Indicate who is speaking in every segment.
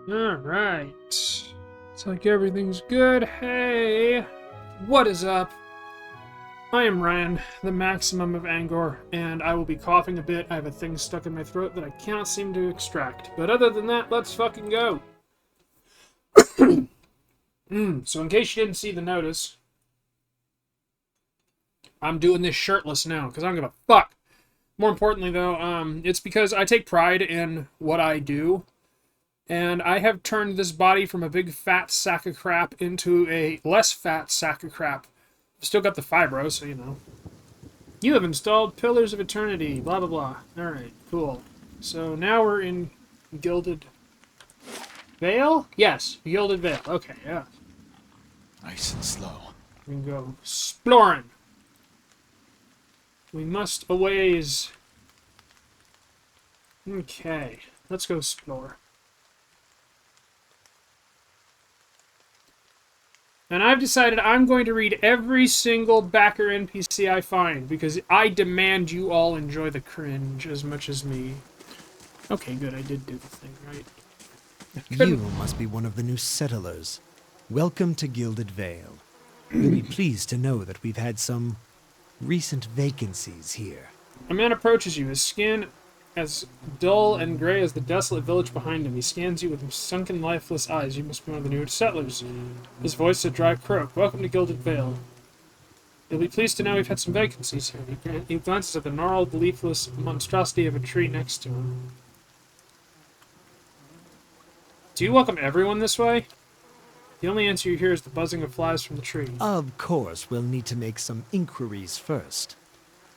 Speaker 1: Alright. It's like everything's good. Hey! What is up? I am Ryan, the maximum of Angor, and I will be coughing a bit. I have a thing stuck in my throat that I cannot seem to extract. But other than that, let's fucking go! So in case you didn't see the notice, I'm doing this shirtless now, because I don't give a fuck. More importantly, though, it's because I take pride in what I do. And I have turned this body from a big fat sack of crap into a less fat sack of crap. I've still got the fibro, so you know. You have installed Pillars of Eternity, blah blah blah. Alright, cool. So now we're in Gilded Vale? Yes, Gilded Vale. Okay, yeah.
Speaker 2: Nice and slow.
Speaker 1: We can go exploring. We must a ways. Okay, let's go explore. And I've decided I'm going to read every single backer NPC I find, because I demand you all enjoy the cringe as much as me. Okay, good, I did do the thing right.
Speaker 3: You must be one of the new settlers. Welcome to Gilded Vale. You'll be pleased to know that we've had some recent vacancies here.
Speaker 1: A man approaches you, his skin as dull and gray as the desolate village behind him. He scans you with sunken, lifeless eyes. You must be one of the new settlers. His voice a dry croak. Welcome to Gilded Vale. You'll be pleased to know we've had some vacancies here. He glances at the gnarled, leafless monstrosity of a tree next to him. Do you welcome everyone this way? The only answer you hear is the buzzing of flies from the tree.
Speaker 3: Of course, we'll need to make some inquiries first.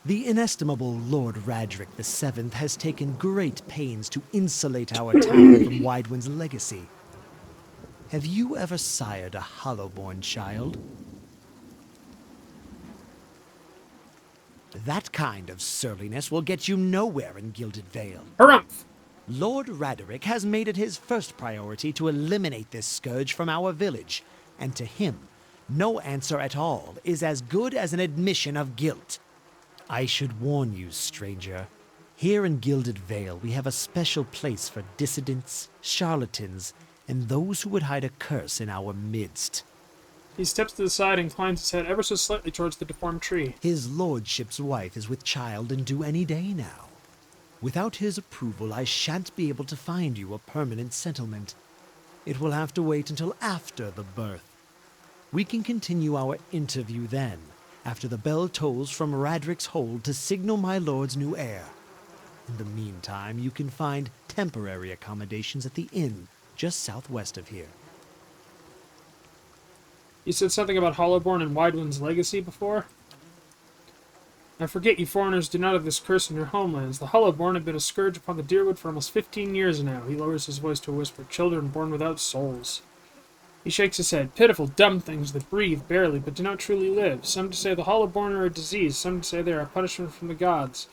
Speaker 3: The inestimable Lord Radric VII has taken great pains to insulate our town from Widewind's legacy. Have you ever sired a Hollowborn child? That kind of surliness will get you nowhere in Gilded Vale.
Speaker 1: Harumph!
Speaker 3: Lord Raderick has made it his first priority to eliminate this scourge from our village, and to him, no answer at all is as good as an admission of guilt. I should warn you, stranger. Here in Gilded Vale, we have a special place for dissidents, charlatans, and those who would hide a curse in our midst.
Speaker 1: He steps to the side and inclines his head ever so slightly towards the deformed tree.
Speaker 3: His lordship's wife is with child and due any day now. Without his approval, I shan't be able to find you a permanent settlement. It will have to wait until after the birth. We can continue our interview then, after the bell tolls from Radric's hold to signal my lord's new heir. In the meantime, you can find temporary accommodations at the inn just southwest of here.
Speaker 1: You said something about Hollowborn and Widewind's legacy before? I forget you foreigners do not have this curse in your homelands. The Hollowborn have been a scourge upon the Deerwood for almost 15 years now. He lowers his voice to a whisper. Children born without souls. He shakes his head. Pitiful, dumb things that breathe barely, but do not truly live. Some to say the Hollowborn are a disease. Some to say they are a punishment from the gods.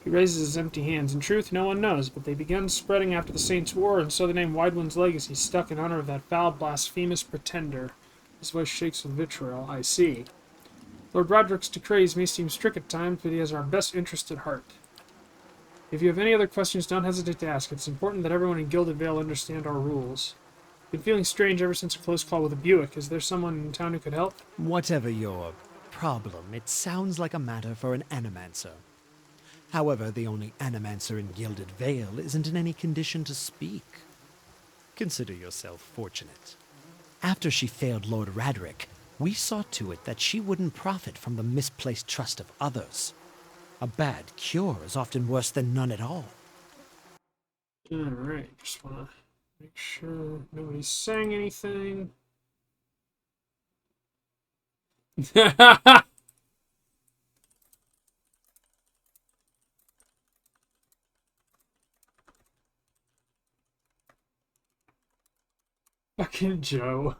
Speaker 1: He raises his empty hands. In truth, no one knows, but they began spreading after the Saints' War, and so the name Widewind's legacy stuck in honor of that foul, blasphemous pretender. His voice shakes with vitriol. I see. Lord Roderick's decrees may seem strict at times, but he has our best interest at heart. If you have any other questions, don't hesitate to ask. It's important that everyone in Gilded Vale understand our rules. Been feeling strange ever since a close call with a Buick. Is there someone in town who could help?
Speaker 3: Whatever your problem, it sounds like a matter for an animancer. However, the only animancer in Gilded Vale isn't in any condition to speak. Consider yourself fortunate. After she failed Lord Radric, we saw to it that she wouldn't profit from the misplaced trust of others. A bad cure is often worse than none at all.
Speaker 1: Alright, just wanna make sure nobody's saying anything. Fucking Joe.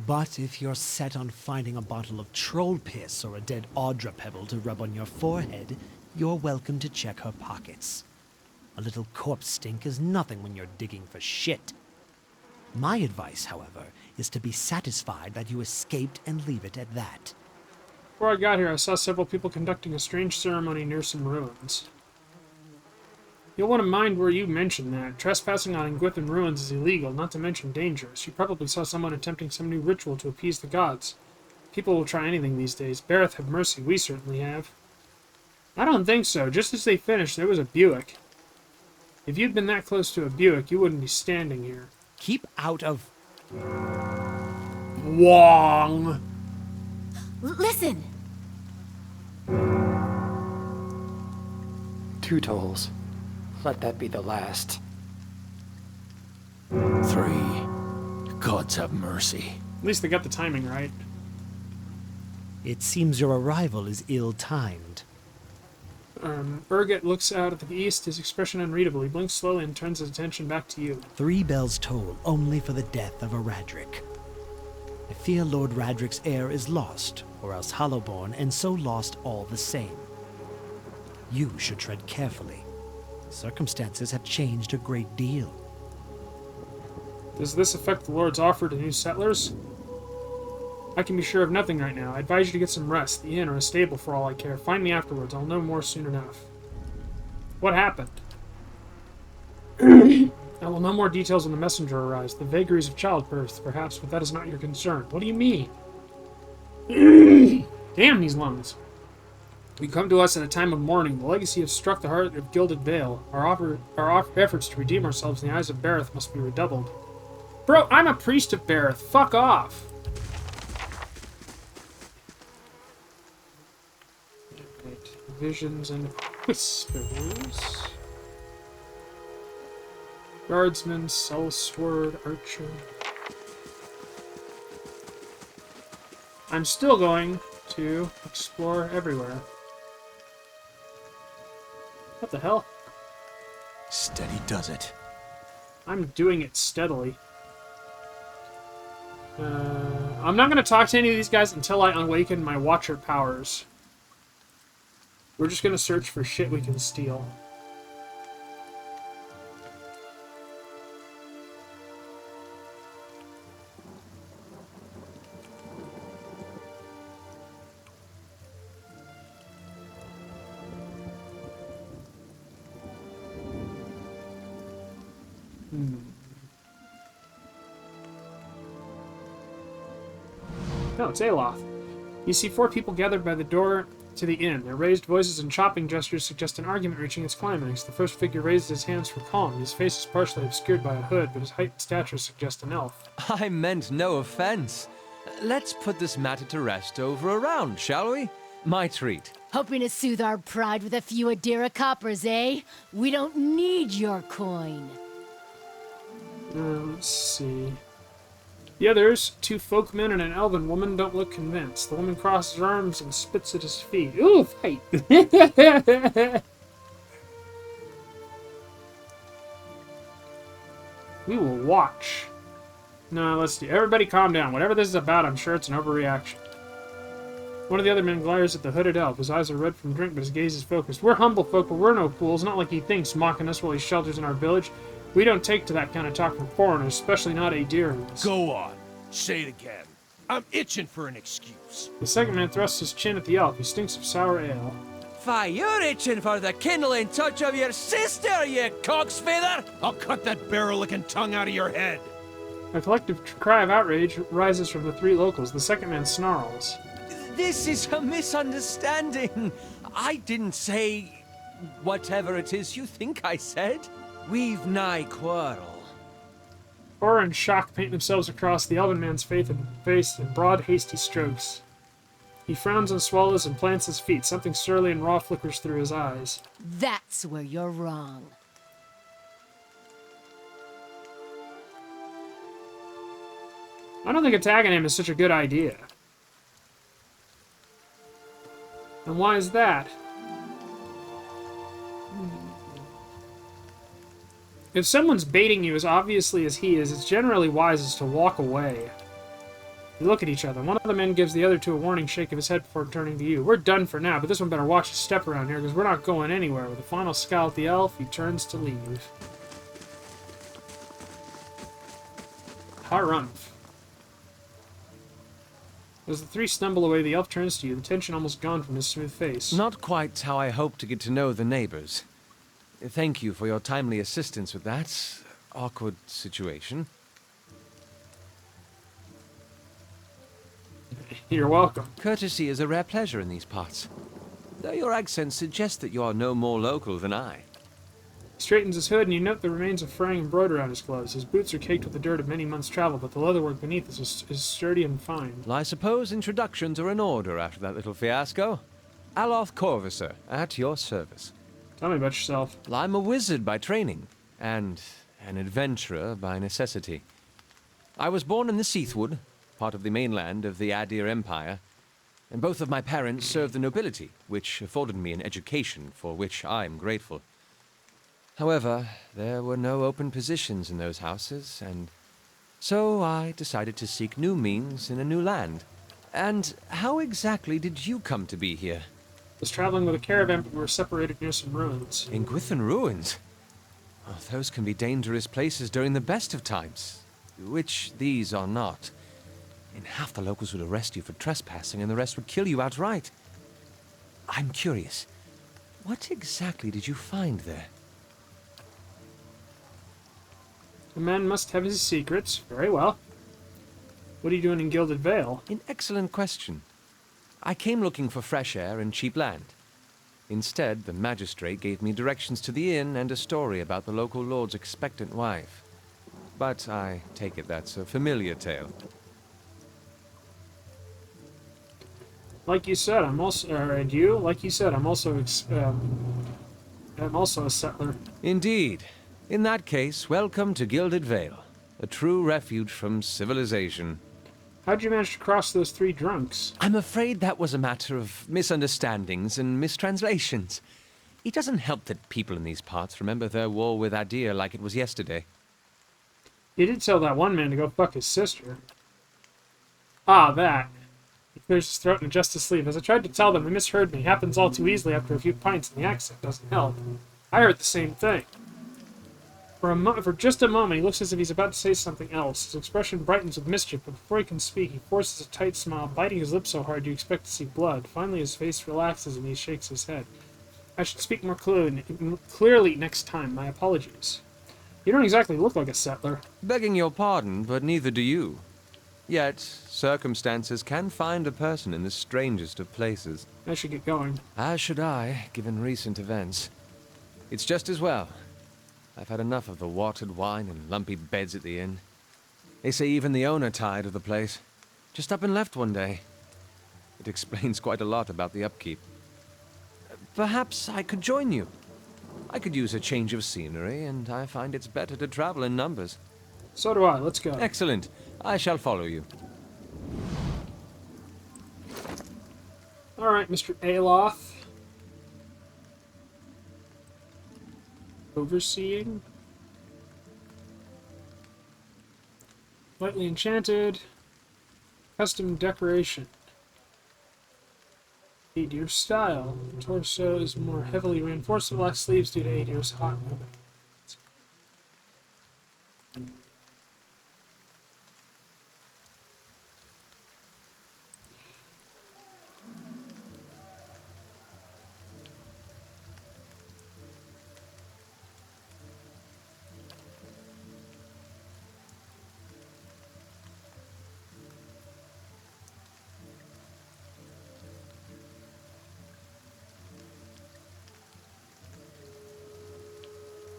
Speaker 3: But if you're set on finding a bottle of troll piss or a dead Audra pebble to rub on your forehead, you're welcome to check her pockets. A little corpse stink is nothing when you're digging for shit. My advice, however, is to be satisfied that you escaped and leave it at that.
Speaker 1: Before I got here, I saw several people conducting a strange ceremony near some ruins. You'll want to mind where you mention that. Trespassing on Ingwithan ruins is illegal, not to mention dangerous. You probably saw someone attempting some new ritual to appease the gods. People will try anything these days. Bareth, have mercy. We certainly have. I don't think so. Just as they finished, there was a Buick. If you'd been that close to a Buick, you wouldn't be standing here.
Speaker 3: Keep out of...
Speaker 1: Wong!
Speaker 4: Listen!
Speaker 5: 2 tolls. Let that be the last.
Speaker 2: 3. Gods have mercy.
Speaker 1: At least they got the timing right.
Speaker 3: It seems your arrival is ill-timed.
Speaker 1: Urget looks out at the east, his expression unreadable. He blinks slowly and turns his attention back to you.
Speaker 3: 3 bells toll only for the death of a Radric. I fear Lord Radric's heir is lost, or else Hollowborn, and so lost all the same. You should tread carefully. Circumstances have changed a great deal.
Speaker 1: Does this affect the Lord's offer to new settlers? I can be sure of nothing right now. I advise you to get some rest, the inn or a stable for all I care. Find me afterwards. I'll know more soon enough. What happened? I will know more details when the messenger arrives. The vagaries of childbirth, perhaps, but that is not your concern. What do you mean? Damn these lungs. You come to us at a time of mourning. The legacy has struck the heart of Gilded Vale. Our efforts to redeem ourselves in the eyes of Bareth must be redoubled. Bro, I'm a priest of Bareth. Fuck off. Right. Visions and whispers. Guardsman, sellsword, archer. I'm still going to explore everywhere. What the hell?
Speaker 2: Steady does it.
Speaker 1: I'm doing it steadily. I'm not going to talk to any of these guys until I awaken my Watcher powers. We're just going to search for shit we can steal. No, it's Aloth. You see 4 people gathered by the door to the inn. Their raised voices and chopping gestures suggest an argument reaching its climax. The first figure raises his hands for calm. His face is partially obscured by a hood, but his height and stature suggest an elf.
Speaker 6: I meant no offense. Let's put this matter to rest over a round, shall we? My treat.
Speaker 4: Hoping to soothe our pride with a few Adira coppers, eh? We don't need your coin.
Speaker 1: Let's see. The others, 2 folkmen and an elven woman, don't look convinced. The woman crosses her arms and spits at his feet. Ooh, fight! We will watch. No, let's do. Everybody calm down. Whatever this is about, I'm sure it's an overreaction. One of the other men glares at the hooded elf. His eyes are red from drink, but his gaze is focused. We're humble folk, but we're no fools. Not like he thinks, mocking us while he shelters in our village. We don't take to that kind of talk from foreigners, especially not Adirans.
Speaker 7: Go on. Say it again. I'm itching for an excuse.
Speaker 1: The second man thrusts his chin at the elf. He stinks of sour ale.
Speaker 6: Fie, you're itching for the kindling touch of your sister, you cock's feather!
Speaker 7: I'll cut that barrel-licking tongue out of your head.
Speaker 1: A collective cry of outrage rises from the 3 locals. The second man snarls.
Speaker 6: This is a misunderstanding. I didn't say whatever it is you think I said. We've nigh quarrel.
Speaker 1: Horror and shock paint themselves across the elven man's face in broad, hasty strokes. He frowns and swallows and plants his feet. Something surly and raw flickers through his eyes.
Speaker 4: That's where you're wrong.
Speaker 1: I don't think attacking him is such a good idea. And why is that? If someone's baiting you as obviously as he is, it's generally wisest to walk away. You look at each other. One of the men gives the other 2 a warning shake of his head before turning to you. We're done for now, but this one better watch his step around here, because we're not going anywhere. With a final scowl at the elf, he turns to leave. Harumph. As the three stumble away, the elf turns to you, the tension almost gone from his smooth face.
Speaker 6: Not quite how I hoped to get to know the neighbors. Thank you for your timely assistance with that awkward situation.
Speaker 1: You're welcome.
Speaker 6: Courtesy is a rare pleasure in these parts. Though your accent suggests that you are no more local than I.
Speaker 1: He straightens his hood, and you note the remains of fraying embroidery on his clothes. His boots are caked with the dirt of many months' travel, but the leatherwork beneath is sturdy and fine.
Speaker 6: Well, I suppose introductions are in order after that little fiasco. Aloth Corvisor, at your service.
Speaker 1: Tell me about yourself.
Speaker 6: Well, I'm a wizard by training, and an adventurer by necessity. I was born in the Seathwood, part of the mainland of the Adir Empire, and both of my parents served the nobility, which afforded me an education for which I'm grateful. However, there were no open positions in those houses, and so I decided to seek new means in a new land. And how exactly did you come to be here?
Speaker 1: I was traveling with a caravan, but we were separated near some ruins.
Speaker 6: In Gwithan ruins? Oh, those can be dangerous places during the best of times, which these are not. And half the locals would arrest you for trespassing, and the rest would kill you outright. I'm curious, what exactly did you find there?
Speaker 1: A man must have his secrets. Very well. What are you doing in Gilded Vale?
Speaker 6: An excellent question. I came looking for fresh air and cheap land. Instead, the magistrate gave me directions to the inn and a story about the local lord's expectant wife. But I take it that's a familiar tale.
Speaker 1: Like you said, I'm also, and you, like you said, I'm also a settler.
Speaker 6: Indeed. In that case, welcome to Gilded Vale, a true refuge from civilization.
Speaker 1: How'd you manage to cross those three drunks?
Speaker 6: I'm afraid that was a matter of misunderstandings and mistranslations. It doesn't help that people in these parts remember their war with Adir like it was yesterday.
Speaker 1: You did tell that one man to go fuck his sister. Ah, that. He clears his throat and adjusts his sleeve. As I tried to tell them, they misheard me. Happens all too easily after a few pints, and the accent doesn't help. I heard the same thing. For just a moment, he looks as if he's about to say something else. His expression brightens with mischief, but before he can speak, he forces a tight smile, biting his lips so hard you expect to see blood. Finally, his face relaxes and he shakes his head. I should speak more clearly next time. My apologies. You don't exactly look like a settler.
Speaker 6: Begging your pardon, but neither do you. Yet, circumstances can find a person in the strangest of places.
Speaker 1: I should get going.
Speaker 6: As should I, given recent events. It's just as well. I've had enough of the watered wine and lumpy beds at the inn. They say even the owner tired of the place. Just up and left one day. It explains quite a lot about the upkeep. Perhaps I could join you. I could use a change of scenery, and I find it's better to travel in numbers.
Speaker 1: So do I. Let's go.
Speaker 6: Excellent. I shall follow you.
Speaker 1: Alright, Mr. Aloth. Overseeing. Lightly enchanted. Custom decoration. Adir's style. The torso is more heavily reinforced with black sleeves due to Adir's hot weather.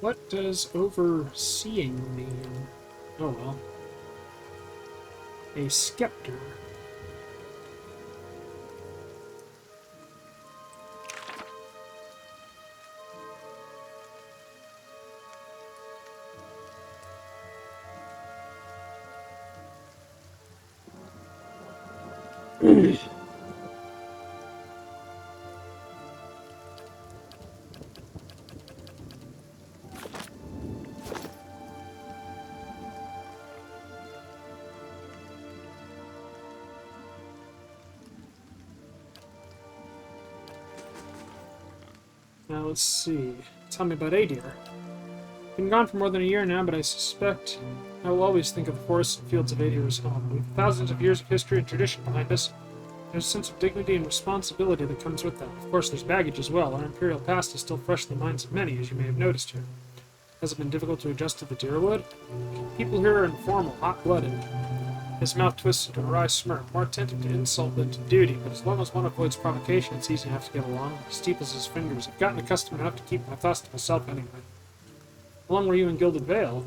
Speaker 1: What does overseeing mean? Oh well. A scepter. Now let's see. Tell me about Adir. Been gone for more than a year now, but I suspect I will always think of the forests and fields of Adir as home. With thousands of years of history and tradition behind us, there's a sense of dignity and responsibility that comes with that. Of course, there's baggage as well. Our imperial past is still fresh in the minds of many, as you may have noticed here. Has it been difficult to adjust to the Deerwood? People here are informal, hot-blooded. His mouth twisted in a wry smirk, more attentive to insult than to duty, but as long as one avoids provocation, it's easy enough to get along. He steeples his fingers. I've gotten accustomed enough to keep my thoughts to myself anyway. How long were you in Gilded Vale?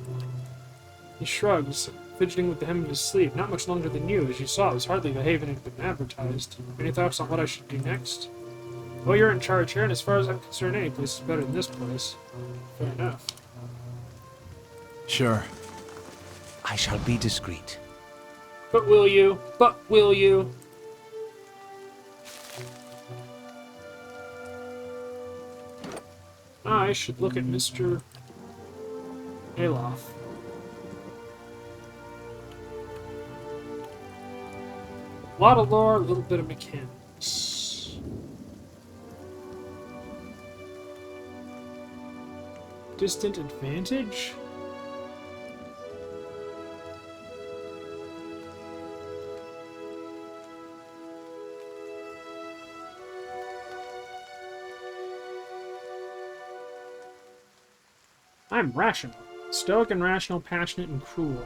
Speaker 1: He shrugs, fidgeting with the hem of his sleeve. Not much longer than you. As you saw, it was hardly the haven it had been advertised. Any thoughts on what I should do next? Well, you're in charge here, and as far as I'm concerned, any place is better than this place. Fair enough.
Speaker 2: Sure.
Speaker 6: I shall be discreet.
Speaker 1: But will you? But will you? I should look at Mr. Alof. A lot of lore, a little bit of mechanics. Distant advantage? I'm rational. Stoic and rational, passionate and cruel.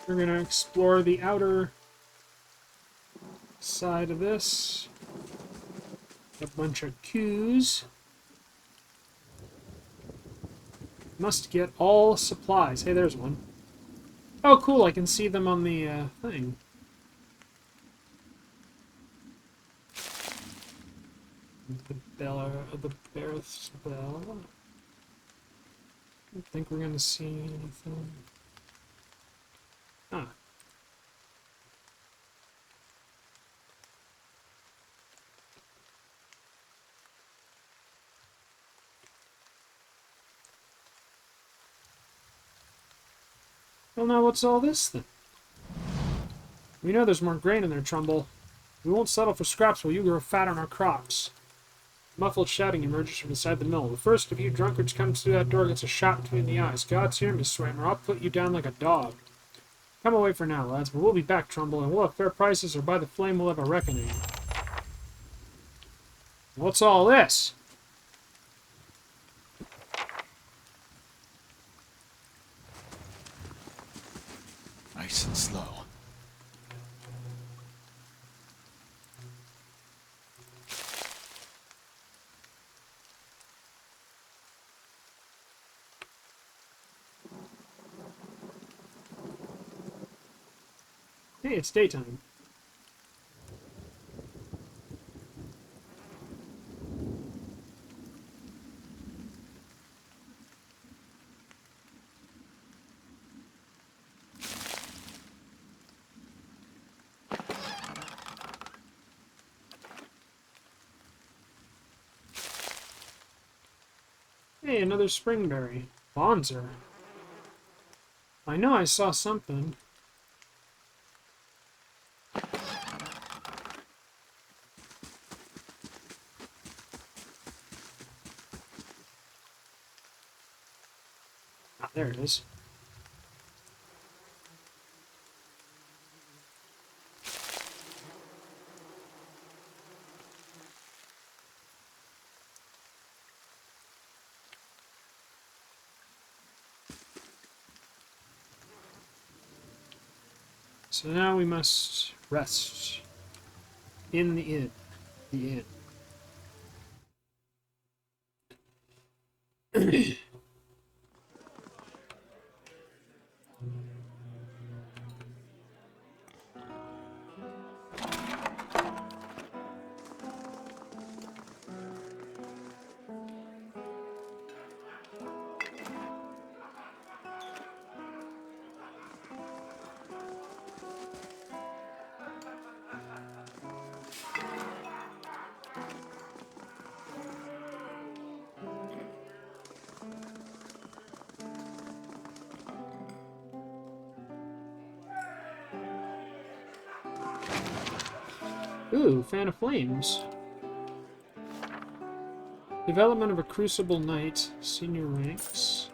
Speaker 1: We're going to explore the outer side of this. A bunch of queues. Must get all supplies. Hey, there's one. Oh, cool. I can see them on the thing. The bell, the Bareth's bell. I don't think we're going to see anything. Ah. Well, now what's all this, then? We know there's more grain in there, Trumbull. We won't settle for scraps while you grow fat on our crops. Muffled shouting emerges from inside the mill. The first of you drunkards comes through that door gets a shot between the eyes. God's here, Miss Swain, or I'll put you down like a dog. Come away for now, lads, but we'll be back, Trumbull, and we'll have fair prices, or by the flame we'll have a reckoning. What's all this?
Speaker 2: Nice and slow.
Speaker 1: Hey, it's daytime. Hey, another springberry. Bonzer. I know I saw something. Ah, there it is. So now we must rest in the inn. The inn. Ooh, fan of flames. Development of a Crucible Knight. Senior ranks.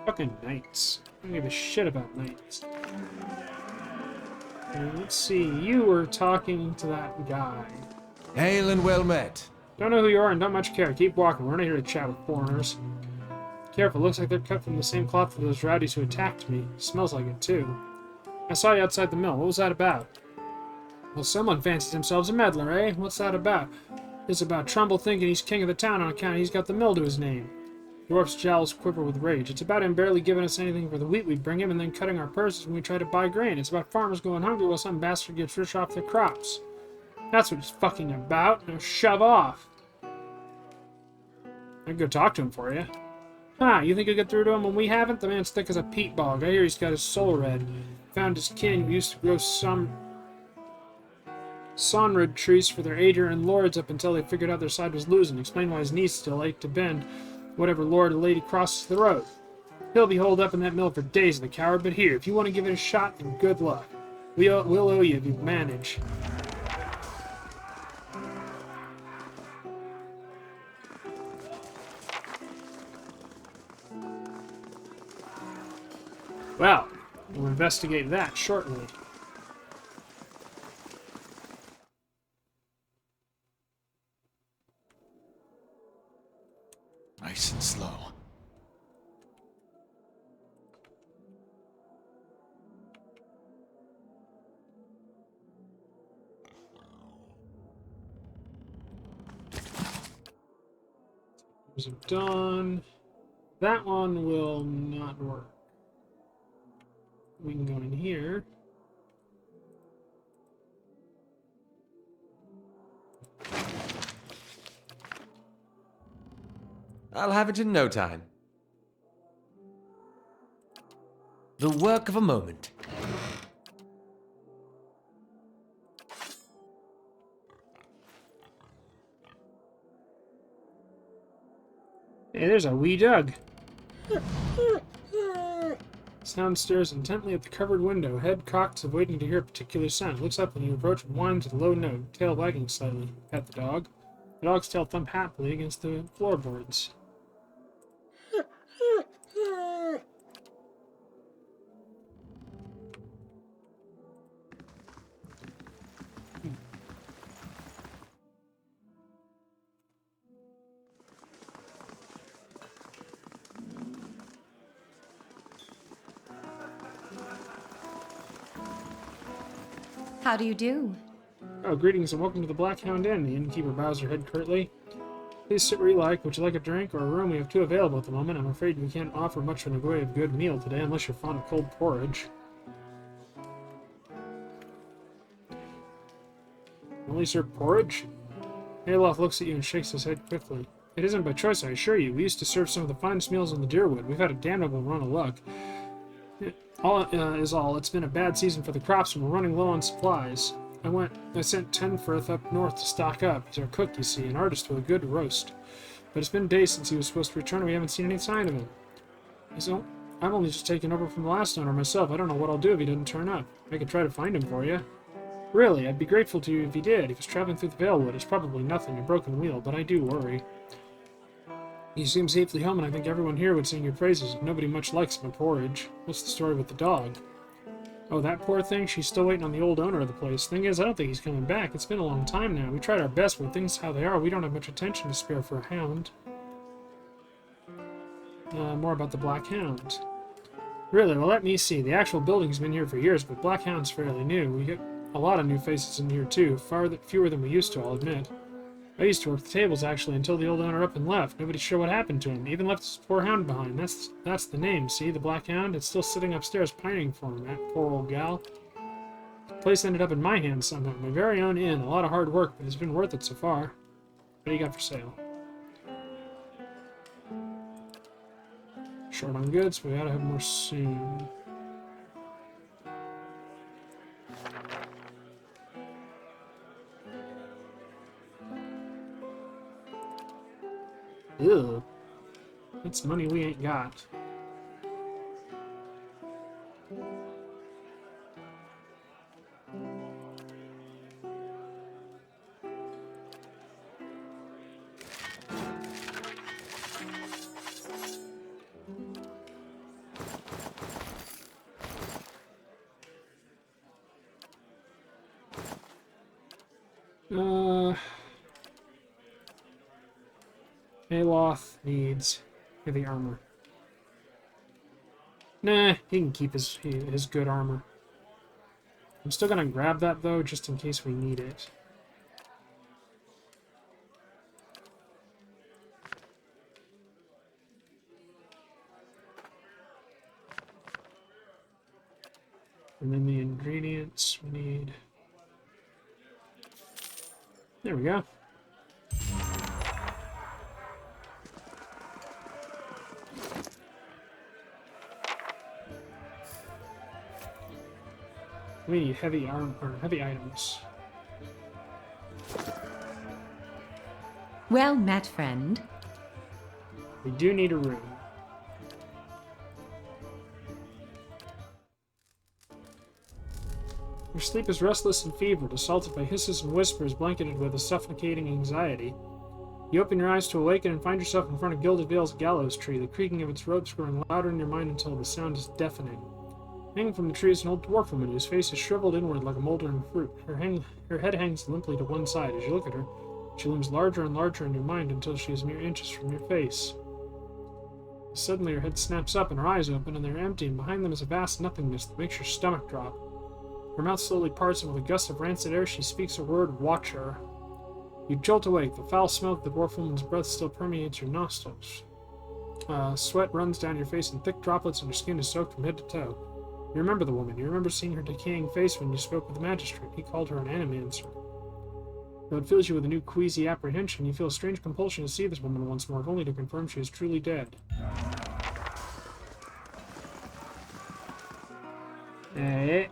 Speaker 1: Fucking knights. I don't give a shit about knights. Let's see. You were talking to that guy.
Speaker 7: Hail and well met.
Speaker 1: Don't know who you are and don't much care. Keep walking. We're not here to chat with foreigners. Careful. Looks like they're cut from the same cloth as those rowdies who attacked me. Smells like it, too. I saw you outside the mill. What was that about? Well, someone fancies themselves a meddler, eh? What's that about? It's about Trumbull thinking he's king of the town on account he's got the mill to his name. Dwarf's jowls quiver with rage. It's about him barely giving us anything for the wheat we bring him and then cutting our purses when we try to buy grain. It's about farmers going hungry while some bastard gets rich off their crops. That's what it's fucking about. Now shove off. I'd go talk to him for you. Ha, you think you'll get through to him when we haven't? The man's thick as a peat bog. I hear he's got his soul read. Found his kin who used to grow some sonred trees for their Adrian lords up until they figured out their side was losing. Explain why his knees still ache to bend whatever lord or lady crosses the road. He'll be holed up in that mill for days, the coward, but here, if you want to give it a shot, then good luck. We'll owe you if you manage. Well, we'll investigate that shortly.
Speaker 2: Nice and slow.
Speaker 1: Those are done. That one will not work. We can go in here.
Speaker 6: I'll have it in no time. The work of a moment.
Speaker 1: Hey, there's a wee Doug. Sound stares intently at the covered window, head cocked as if waiting to hear a particular sound. Looks up when you approach and whines with a low note, tail wagging slightly. Pet the dog. The dog's tail thump happily against the floorboards.
Speaker 8: How do you do?
Speaker 1: Oh, greetings and welcome to the Black Hound Inn. The innkeeper bows her head curtly. Please sit where you like. Would you like a drink or a room? We have two available at the moment. I'm afraid we can't offer much in the way of good meal today unless you're fond of cold porridge. Only serve porridge? Hayloft looks at you and shakes his head quickly. It isn't by choice, I assure you. We used to serve some of the finest meals in the Deerwood. We've had a damnable run of luck. It's been a bad season for the crops and we're running low on supplies. I sent Tenforth up north to stock up. He's our cook, you see, an artist with a good roast. But it's been days since he was supposed to return and we haven't seen any sign of him. I've only just taken over from the last owner myself. I don't know what I'll do if he doesn't turn up. I could try to find him for you. Really, I'd be grateful to you if he did. If he was traveling through the Valewood, it's probably nothing, a broken wheel, but I do worry. You seem safely home, and I think everyone here would sing your praises. Nobody much likes my porridge. What's the story with the dog? Oh, that poor thing? She's still waiting on the old owner of the place. Thing is, I don't think he's coming back. It's been a long time now. We tried our best, but with things how they are, we don't have much attention to spare for a hound. More about the Black Hound. Really? Well, let me see. The actual building's been here for years, but Black Hound's fairly new. We get a lot of new faces in here, too. Fewer than we used to, I'll admit. I used to work the tables, actually, until the old owner up and left. Nobody's sure what happened to him. Even left his poor hound behind. That's the name, see? The Black Hound? It's still sitting upstairs pining for him, that poor old gal. The place ended up in my hands somehow. My very own inn. A lot of hard work, but it's been worth it so far. What do you got for sale? Short on goods, but we gotta have more soon. Ew. That's money we ain't got. Aloth needs heavy armor. Nah, he can keep his good armor. I'm still gonna grab that though, just in case we need it. And then the ingredients we need. There we go. We need heavy armor, or heavy items.
Speaker 8: Well met, friend.
Speaker 1: We do need a room. Your sleep is restless and fevered, assaulted by hisses and whispers, blanketed with a suffocating anxiety. You open your eyes to awaken and find yourself in front of Gilded Vale's gallows tree, the creaking of its ropes growing louder in your mind until the sound is deafening. Hanging from the tree is an old dwarf woman whose face is shriveled inward like a moldering fruit. Her head hangs limply to one side. As you look at her, she looms larger and larger in your mind until she is mere inches from your face. Suddenly her head snaps up and her eyes open, and they are empty, and behind them is a vast nothingness that makes your stomach drop. Her mouth slowly parts, and with a gust of rancid air she speaks a word, "Watcher." You jolt awake. The foul smell of the dwarf woman's breath still permeates your nostrils. Sweat runs down your face in thick droplets, and your skin is soaked from head to toe. You remember the woman. You remember seeing her decaying face when you spoke with the magistrate. He called her an animancer. Though it fills you with a new queasy apprehension, you feel a strange compulsion to see this woman once more, if only to confirm she is truly dead. Hey.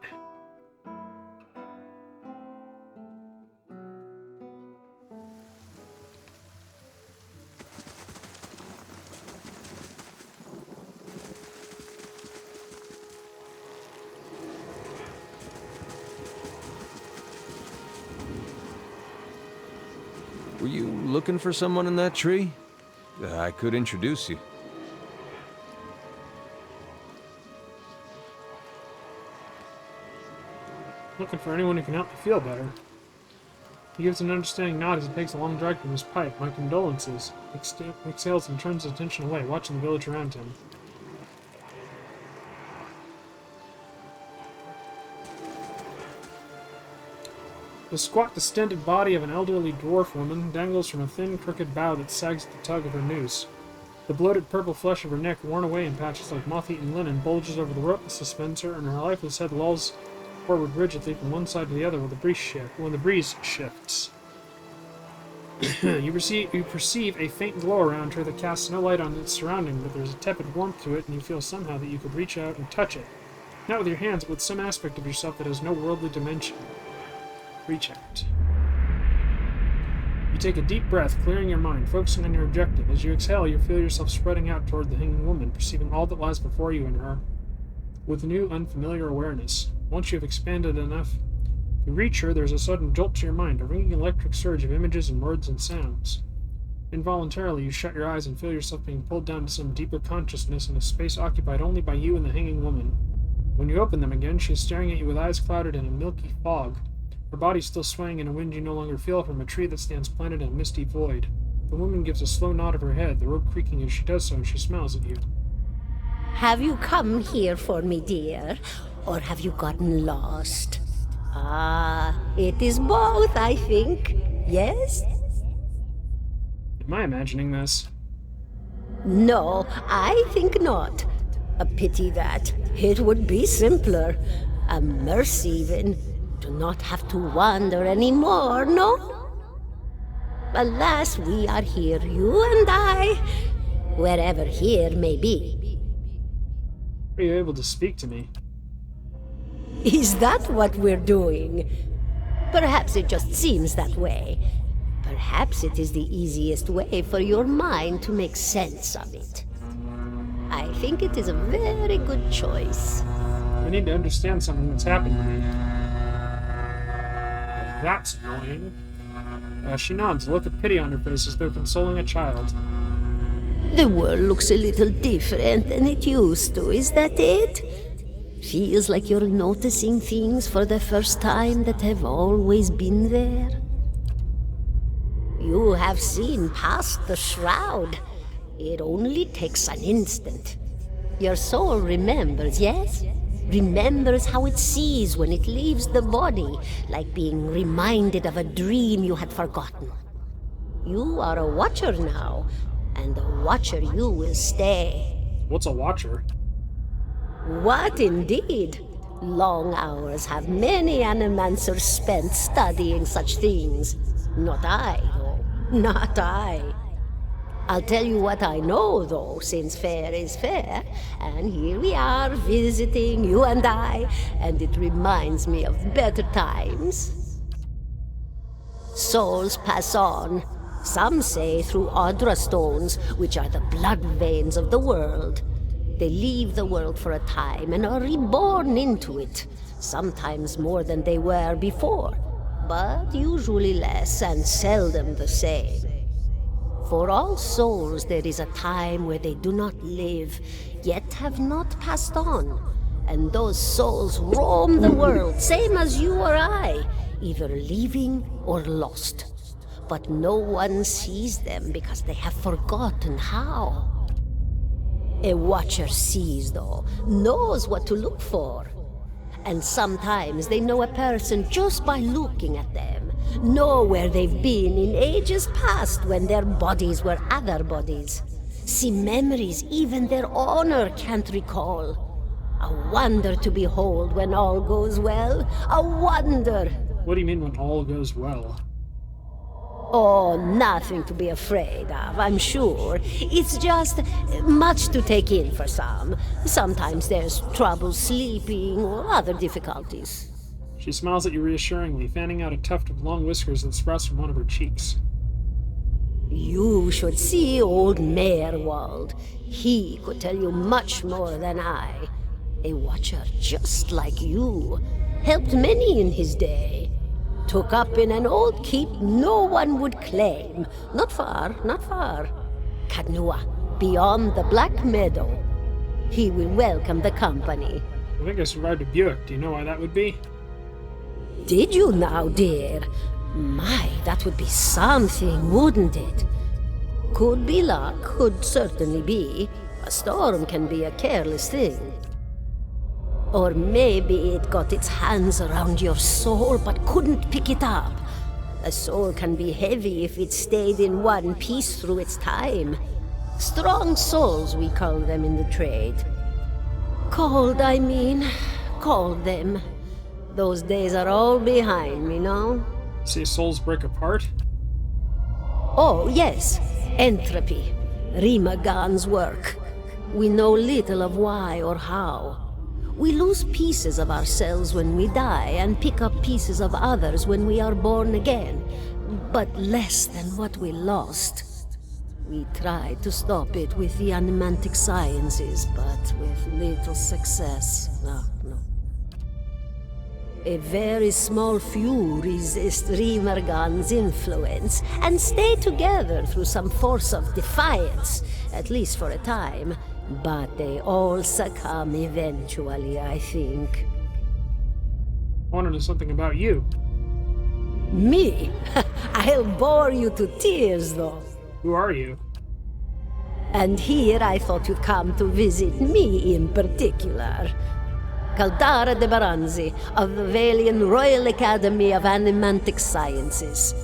Speaker 6: Were you looking for someone in that tree? I could introduce you.
Speaker 1: Looking for anyone who can help me feel better. He gives an understanding nod as he takes a long drag from his pipe. My condolences. Exhales and turns his attention away, watching the village around him. The squat, distended body of an elderly dwarf woman dangles from a thin, crooked bough that sags at the tug of her noose. The bloated purple flesh of her neck, worn away in patches like moth-eaten linen, bulges over the rope that suspends her, and her lifeless head lolls forward rigidly from one side to the other when the breeze shifts. You perceive a faint glow around her that casts no light on its surrounding, but there's a tepid warmth to it, and you feel somehow that you could reach out and touch it. Not with your hands, but with some aspect of yourself that has no worldly dimension. Reach out. You take a deep breath, clearing your mind, focusing on your objective. As you exhale, you feel yourself spreading out toward the hanging woman, perceiving all that lies before you in her with new, unfamiliar awareness. Once you have expanded enough to reach her, there's a sudden jolt to your mind, a ringing electric surge of images and words and sounds. Involuntarily, you shut your eyes and feel yourself being pulled down to some deeper consciousness in a space occupied only by you and the hanging woman. When you open them again, she is staring at you with eyes clouded in a milky fog. Her body still swaying in a wind you no longer feel from a tree that stands planted in a misty void. The woman gives a slow nod of her head, the rope creaking as she does so, and she smiles at you.
Speaker 9: Have you come here for me, dear? Or have you gotten lost? Ah, it is both, I think. Yes?
Speaker 1: Am I imagining this?
Speaker 9: No, I think not. A pity that. It would be simpler. A mercy, even. To not have to wander anymore, no? Alas, we are here, you and I, wherever here may be.
Speaker 1: Are you able to speak to me?
Speaker 9: Is that what we're doing? Perhaps it just seems that way. Perhaps it is the easiest way for your mind to make sense of it. I think it is a very good choice.
Speaker 1: I need to understand something that's happened to me. That's annoying. She nods, a look of pity on her face as though consoling a child.
Speaker 9: The world looks a little different than it used to, is that it? Feels like you're noticing things for the first time that have always been there. You have seen past the shroud. It only takes an instant. Your soul remembers, yes? Remembers how it sees when it leaves the body, like being reminded of a dream you had forgotten. You are a watcher now, and a watcher you will stay.
Speaker 1: What's a watcher?
Speaker 9: What indeed? Long hours have many animancers spent studying such things. Not I, though. Not I. I'll tell you what I know, though, since fair is fair, and here we are visiting, you and I, and it reminds me of better times. Souls pass on, some say through Audra stones, which are the blood veins of the world. They leave the world for a time and are reborn into it, sometimes more than they were before, but usually less and seldom the same. For all souls there is a time where they do not live, yet have not passed on, and those souls roam the world, same as you or I, either leaving or lost. But no one sees them because they have forgotten how. A watcher sees, though, knows what to look for. And sometimes they know a person just by looking at them, know where they've been in ages past when their bodies were other bodies. See memories even their owner can't recall. A wonder to behold when all goes well. A wonder!
Speaker 1: What do you mean when all goes well?
Speaker 9: Oh, nothing to be afraid of, I'm sure. It's just much to take in for some. Sometimes there's trouble sleeping or other difficulties.
Speaker 1: She smiles at you reassuringly, fanning out a tuft of long whiskers that sprouts from one of her cheeks.
Speaker 9: You should see old Meerwald. He could tell you much more than I. A watcher just like you. Helped many in his day. Took up in an old keep no one would claim. Not far, not far. Kadnua, beyond the Black Meadow. He will welcome the company.
Speaker 1: I think I survived a Buick. Do you know why that would be?
Speaker 9: Did you now, dear? My, that would be something, wouldn't it? Could be luck, could certainly be. A storm can be a careless thing. Or maybe it got its hands around your soul but couldn't pick it up. A soul can be heavy if it stayed in one piece through its time. Strong souls, we call them in the trade. Cold, I mean. Called them. Those days are all behind me, no?
Speaker 1: See souls break apart?
Speaker 9: Oh, yes. Entropy. Rimagan's work. We know little of why or how. We lose pieces of ourselves when we die and pick up pieces of others when we are born again, but less than what we lost. We tried to stop it with the animantic sciences, but with little success. No. A very small few resist Rimergan's influence and stay together through some force of defiance, at least for a time. But they all succumb eventually, I think.
Speaker 1: I want to know something about you.
Speaker 9: Me? I'll bore you to tears, though.
Speaker 1: Who are you?
Speaker 9: And here I thought you'd come to visit me in particular. Caldara de Baranzi, of the Valian Royal Academy of Animantic Sciences.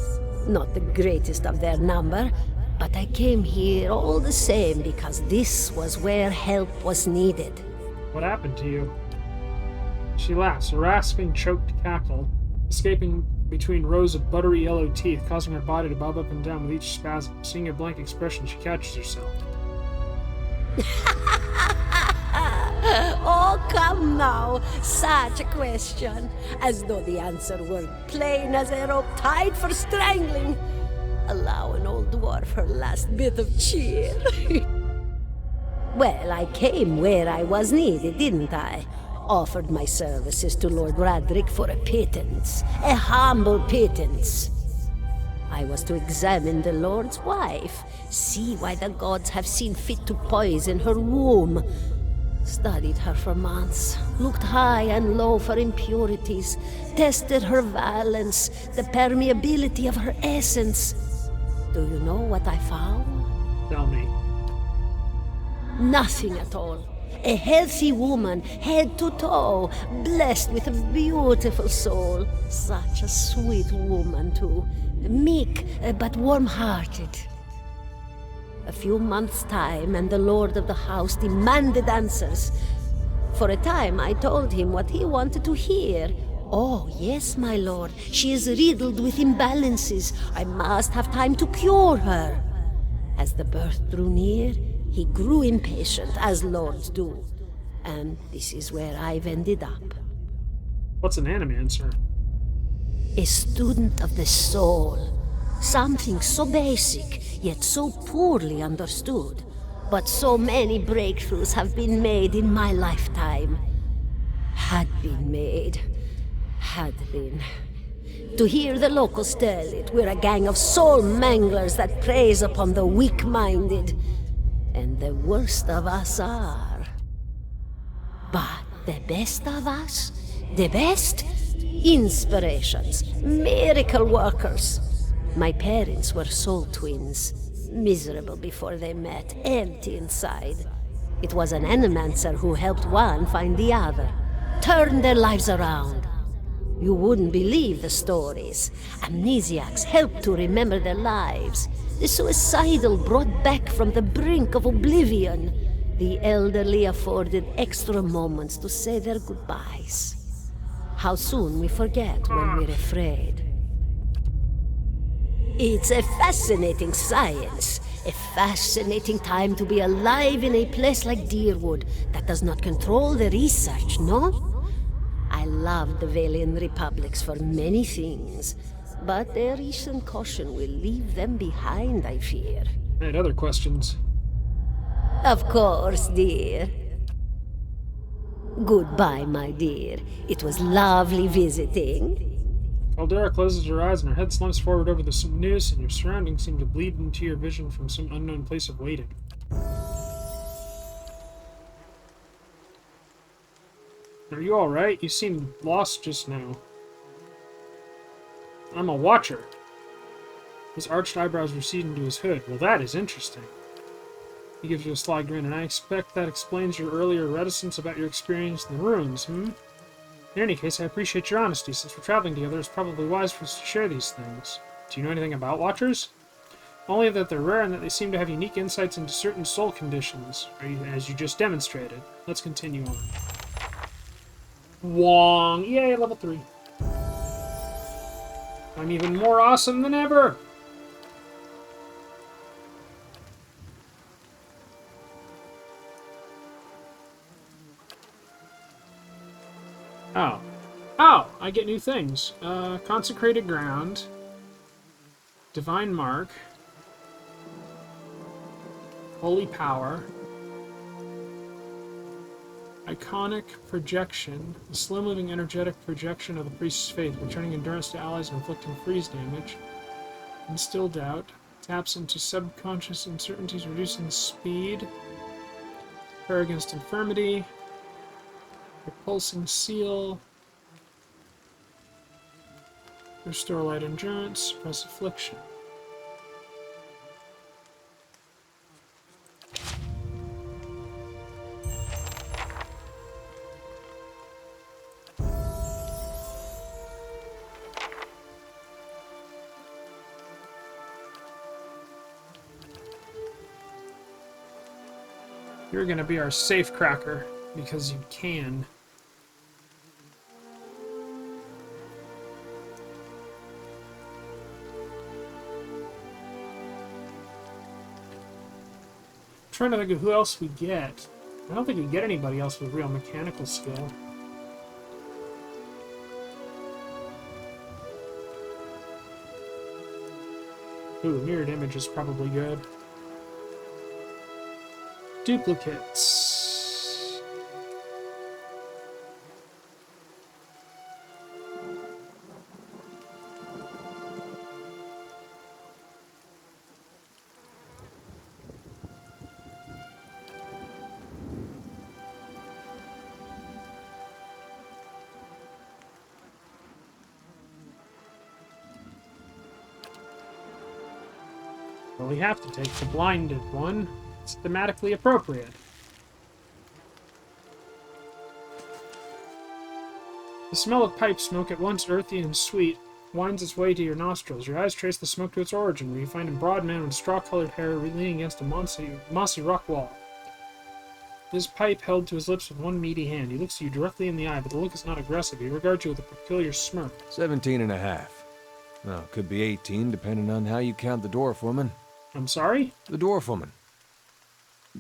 Speaker 9: Not the greatest of their number, but I came here all the same because this was where help was needed.
Speaker 1: What happened to you? She laughs, a rasping, choked cackle, escaping between rows of buttery yellow teeth, causing her body to bob up and down with each spasm. Seeing a blank expression, she catches herself.
Speaker 9: Oh, come now. Such a question. As though the answer were plain as a rope tied for strangling. Allow an old dwarf her last bit of cheer. Well, I came where I was needed, didn't I? Offered my services to Lord Radric for a pittance. A humble pittance. I was to examine the Lord's wife, see why the gods have seen fit to poison her womb. Studied her for months, looked high and low for impurities, tested her valence, the permeability of her essence. Do you know what I found?
Speaker 1: Tell me.
Speaker 9: Nothing at all. A healthy woman, head to toe, blessed with a beautiful soul. Such a sweet woman, too. Meek, but warm-hearted. A few months' time, and the lord of the house demanded answers. For a time, I told him what he wanted to hear. Oh, yes, my lord. She is riddled with imbalances. I must have time to cure her. As the birth drew near, he grew impatient, as lords do. And this is where I've ended up.
Speaker 1: What's an animancer?
Speaker 9: A student of the soul. Something so basic, yet so poorly understood. But so many breakthroughs have been made in my lifetime. Had been made. Had been. To hear the locals tell it, we're a gang of soul manglers that preys upon the weak-minded. And the worst of us are. But the best of us? The best? Inspirations, miracle workers. My parents were soul twins, miserable before they met, empty inside. It was an animancer who helped one find the other, turned their lives around. You wouldn't believe the stories. Amnesiacs helped to remember their lives. The suicidal brought back from the brink of oblivion. The elderly afforded extra moments to say their goodbyes. How soon we forget when we're afraid. It's a fascinating science. A fascinating time to be alive in a place like Deerwood that does not control the research, no? I love the Valian Republics for many things, but their recent caution will leave them behind, I fear.
Speaker 1: I had other questions.
Speaker 9: Of course, dear. Goodbye, my dear. It was lovely visiting.
Speaker 1: Caldera closes her eyes and her head slumps forward over the news, and your surroundings seem to bleed into your vision from some unknown place of waiting. Are you alright? You seemed lost just now. I'm a watcher. His arched eyebrows recede into his hood. Well, that is interesting. He gives you a sly grin, and I expect that explains your earlier reticence about your experience in the ruins, In any case, I appreciate your honesty. Since we're traveling together, it's probably wise for us to share these things. Do you know anything about Watchers? Only that they're rare and that they seem to have unique insights into certain soul conditions, as you just demonstrated. Let's continue on. Wong! Yay, level 3. I'm even more awesome than ever! Oh. Oh! I get new things. Consecrated Ground. Divine Mark. Holy Power. Iconic Projection. A slow-moving energetic projection of the priest's faith, returning endurance to allies and inflicting freeze damage. Instill Doubt. Taps into subconscious uncertainties, reducing speed. Prayer against infirmity. Repulsing Seal. Restore light endurance. Suppress affliction. You're gonna be our safe cracker because you can. Trying to think of who else we get. I don't think we get anybody else with real mechanical skill. Ooh, mirrored image is probably good. Duplicates. Well, we have to take the blinded one. It's thematically appropriate. The smell of pipe smoke, at once earthy and sweet, winds its way to your nostrils. Your eyes trace the smoke to its origin, where you find a broad man with straw-colored hair leaning against a mossy rock wall. His pipe held to his lips with one meaty hand. He looks you directly in the eye, but the look is not aggressive. He regards you with a peculiar smirk.
Speaker 6: 17 and a half. Well, could be 18, depending on how you count the dwarf woman.
Speaker 1: I'm sorry?
Speaker 6: The dwarf woman.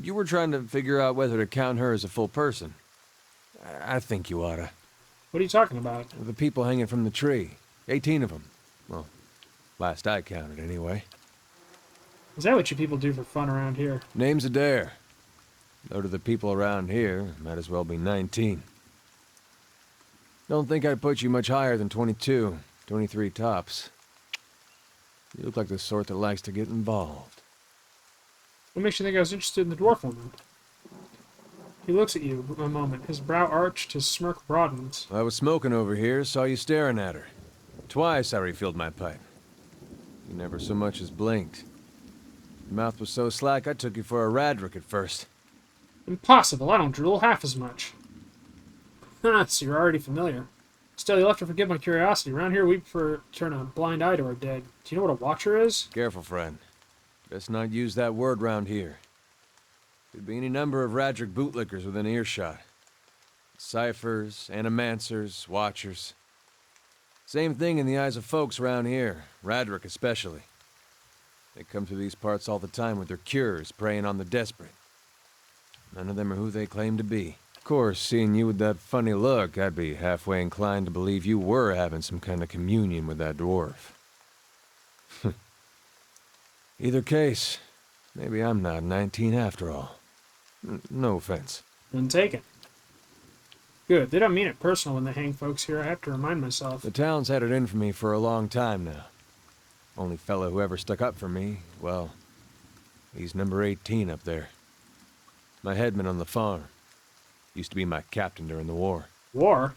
Speaker 6: You were trying to figure out whether to count her as a full person. I think you oughta.
Speaker 1: What are you talking about?
Speaker 6: The people hanging from the tree. 18 of them. Well, last I counted, anyway.
Speaker 1: Is that what you people do for fun around here?
Speaker 6: Name's Adair. Though to the people around here, might as well be 19. Don't think I'd put you much higher than 22, 23 tops. You look like the sort that likes to get involved.
Speaker 1: What makes you think I was interested in the dwarf woman? He looks at you a moment. His brow arched, his smirk broadens.
Speaker 6: I was smoking over here, saw you staring at her. Twice I refilled my pipe. You never so much as blinked. Your mouth was so slack I took you for a Radric at first.
Speaker 1: Impossible, I don't drool half as much. So you're already familiar. Still, you'll have to forgive my curiosity. Around here, we prefer to turn a blind eye to our dead. Do you know what a watcher is?
Speaker 6: Careful, friend. Best not use that word round here. Could be any number of Radric bootlickers within earshot. Ciphers, animancers, watchers. Same thing in the eyes of folks around here, Radric especially. They come through these parts all the time with their cures, preying on the desperate. None of them are who they claim to be. Of course, seeing you with that funny look, I'd be halfway inclined to believe you were having some kind of communion with that dwarf. Either case, maybe I'm not 19 after all. No offense.
Speaker 1: Then take it. Good. They don't mean it personal when they hang folks here. I have to remind myself.
Speaker 6: The town's had it in for me for a long time now. Only fellow who ever stuck up for me, well, he's number 18 up there. My headman on the farm. Used to be my captain during the war.
Speaker 1: War?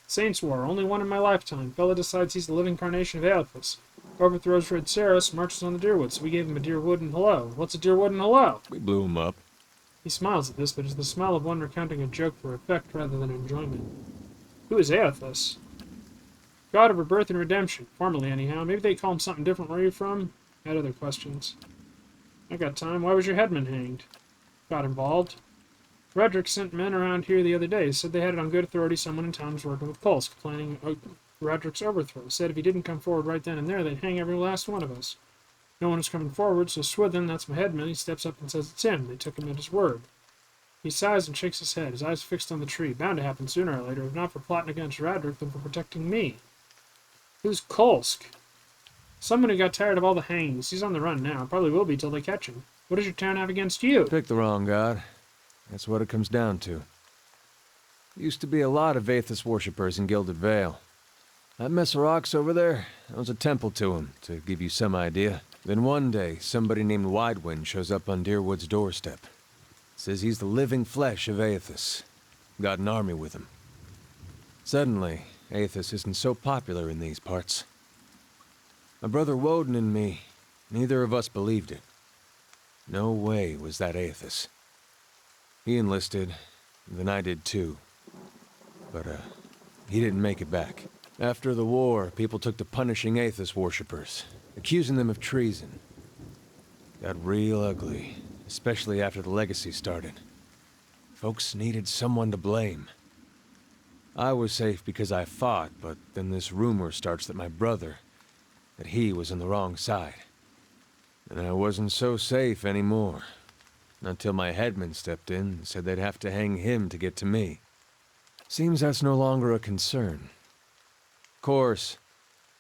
Speaker 1: Saints' War. Only one in my lifetime. Fella decides he's the living carnation of Aelphus. Overthrows Red Ceres, marches on the Deerwood, so we gave him a Deerwood and hello. What's a Deerwood and hello?
Speaker 6: We blew him up.
Speaker 1: He smiles at this, but it's the smile of one recounting a joke for effect rather than enjoyment. Who is Aelphus? God of rebirth and redemption. Formerly, anyhow. Maybe they call him something different where you're from? I had other questions. I got time. Why was your headman hanged? Got involved. Redrick sent men around here the other day. Said they had it on good authority someone in town was working with Kolsk, planning Redrick's overthrow. Said if he didn't come forward right then and there, they'd hang every last one of us. No one was coming forward, so Swithin, that's my headman, he steps up and says it's him. They took him at his word. He sighs and shakes his head, his eyes fixed on the tree. Bound to happen sooner or later, if not for plotting against Radrick, then for protecting me. Who's Kolsk? Someone who got tired of all the hangings. He's on the run now. Probably will be till they catch him. What does your town have against you?
Speaker 6: Pick the wrong god. That's what it comes down to. Used to be a lot of Aethys worshippers in Gilded Vale. That mess of rocks over there, that was a temple to him, to give you some idea. Then one day, somebody named Widewind shows up on Deerwood's doorstep. Says he's the living flesh of Aethys. Got an army with him. Suddenly, Aethys isn't so popular in these parts. My brother Woden and me, neither of us believed it. No way was that Aethys. He enlisted, then I did too. But, he didn't make it back. After the war, people took to punishing Aethys worshippers, accusing them of treason. Got real ugly, especially after the legacy started. Folks needed someone to blame. I was safe because I fought, but then this rumor starts that my brother, that he was on the wrong side. And I wasn't so safe anymore. Until my headman stepped in and said they'd have to hang him to get to me. Seems that's no longer a concern. Of course,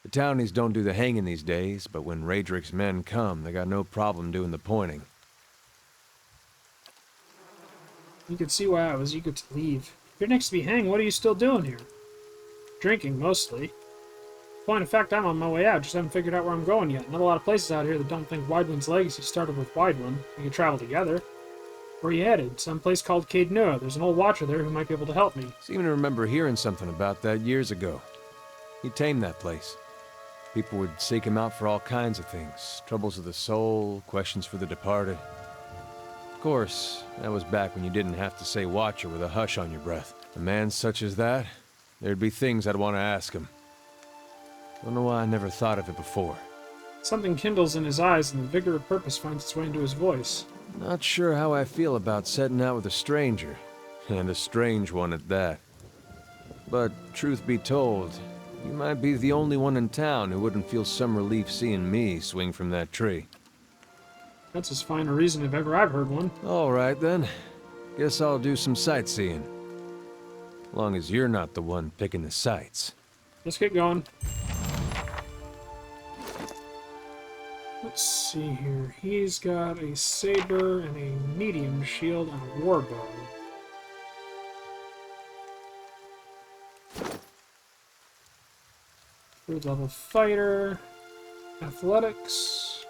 Speaker 6: The townies don't do the hanging these days, but when Raedric's men come, they got no problem doing the pointing.
Speaker 1: You could see why I was eager to leave. If you're next to be hanged, what are you still doing here? Drinking, mostly. Point of fact, I'm on my way out, just haven't figured out where I'm going yet. Not a lot of places out here that don't think Widewind's legacy started with Widewind. We could travel together. Where are you headed? Some place called Caed Nua. There's an old watcher there who might be able to help me.
Speaker 6: Seem to remember hearing something about that years ago. He tamed that place. People would seek him out for all kinds of things. Troubles of the soul, questions for the departed. Of course, that was back when you didn't have to say watcher with a hush on your breath. A man such as that, there'd be things I'd want to ask him. Don't know why I never thought of it before.
Speaker 1: Something kindles in his eyes and the vigor of purpose finds its way into his voice.
Speaker 6: Not sure how I feel about setting out with a stranger. And a strange one at that. But, truth be told, you might be the only one in town who wouldn't feel some relief seeing me swing from that tree.
Speaker 1: That's as fine a reason if ever I've heard one.
Speaker 6: All right, then. Guess I'll do some sightseeing. Long as you're not the one picking the sights.
Speaker 1: Let's get going. Let's see here. He's got a saber and a medium shield and a warbow. Third level fighter. Athletics.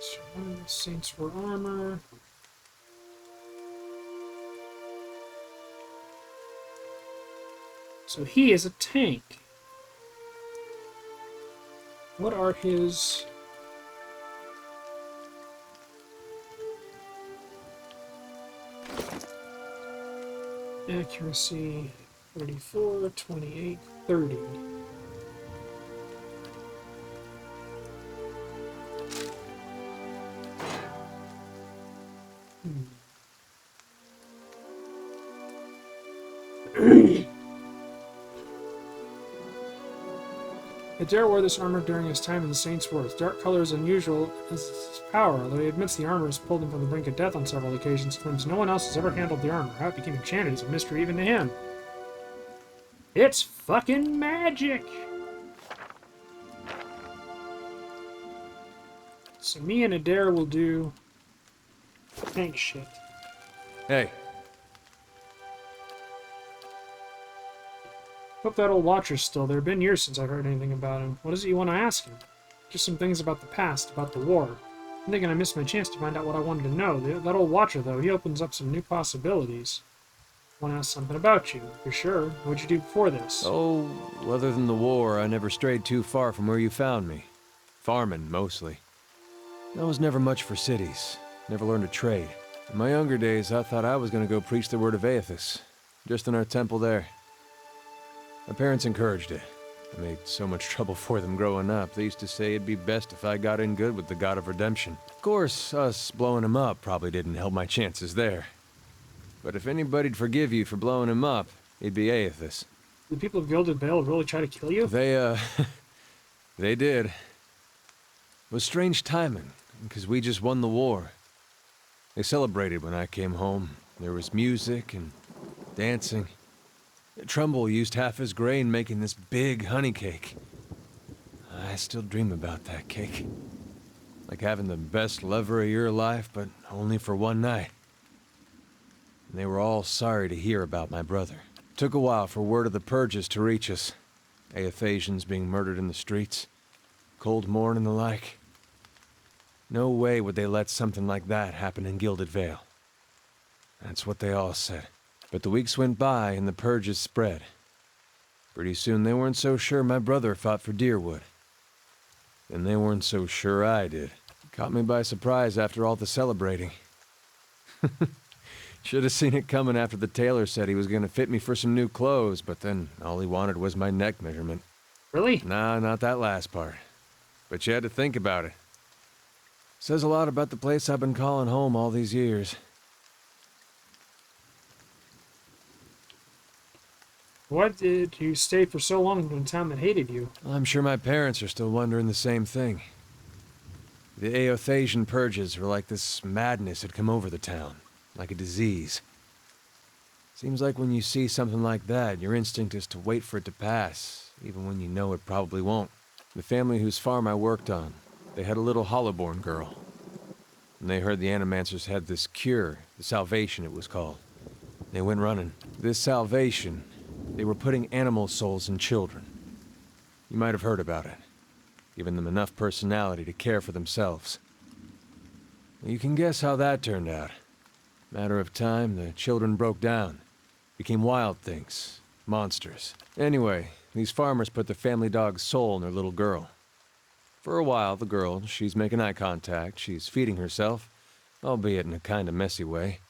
Speaker 1: Survival, Saints for armor. So he is a tank. What are his... accuracy? 34, 28, 30. Adair wore this armor during his time in the Saints' Wars. Dark color is unusual as his power, although he admits the armor has pulled him from the brink of death on several occasions. Claims no one else has ever handled the armor. How it became enchanted is a mystery even to him. It's fucking magic! So me and Adair will do tank shit.
Speaker 6: Hey.
Speaker 1: Hope that old watcher's still there. Been years since I've heard anything about him. What is it you want to ask him? Just some things about the past, about the war. I'm thinking I missed my chance to find out what I wanted to know. That old watcher, though, he opens up some new possibilities. I want to ask something about you. For sure. What'd you do before this?
Speaker 6: Oh, other than the war, I never strayed too far from where you found me. Farming, mostly. I was never much for cities. Never learned a trade. In my younger days, I thought I was going to go preach the word of Aethys. Just in our temple there. My parents encouraged it. I made so much trouble for them growing up. They used to say it'd be best if I got in good with the God of Redemption. Of course, us blowing him up probably didn't help my chances there. But if anybody'd forgive you for blowing him up, it'd be Aethys.
Speaker 1: Did the people of Gilded Vale really try to kill you?
Speaker 6: They, they did. It was strange timing, because we just won the war. They celebrated when I came home. There was music and dancing. Trumbull used half his grain making this big honey cake. I still dream about that cake. Like having the best lover of your life, but only for one night. And they were all sorry to hear about my brother. Took a while for word of the purges to reach us. Aethasians being murdered in the streets. Cold morn and the like. No way would they let something like that happen in Gilded Vale. That's what they all said. But the weeks went by and the purges spread. Pretty soon they weren't so sure my brother fought for Deerwood. And they weren't so sure I did. Caught me by surprise after all the celebrating. Should have seen it coming after the tailor said he was going to fit me for some new clothes, but then all he wanted was my neck measurement.
Speaker 1: Really?
Speaker 6: Nah, not that last part. But you had to think about it. Says a lot about the place I've been calling home all these years.
Speaker 1: Why did you stay for so long in a town that hated you?
Speaker 6: I'm sure my parents are still wondering the same thing. The Aethasian purges were like this madness had come over the town, like a disease. Seems like when you see something like that, your instinct is to wait for it to pass, even when you know it probably won't. The family whose farm I worked on, they had a little Hollowborn girl. And they heard the Animancers had this cure, the Salvation it was called. They went running. This Salvation, they were putting animal souls in children. You might have heard about it, giving them enough personality to care for themselves. You can guess how that turned out. Matter of time, the children broke down, became wild things, monsters. Anyway, these farmers put the family dog's soul in their little girl. For a while, the girl, she's making eye contact, she's feeding herself, albeit in a kind of messy way.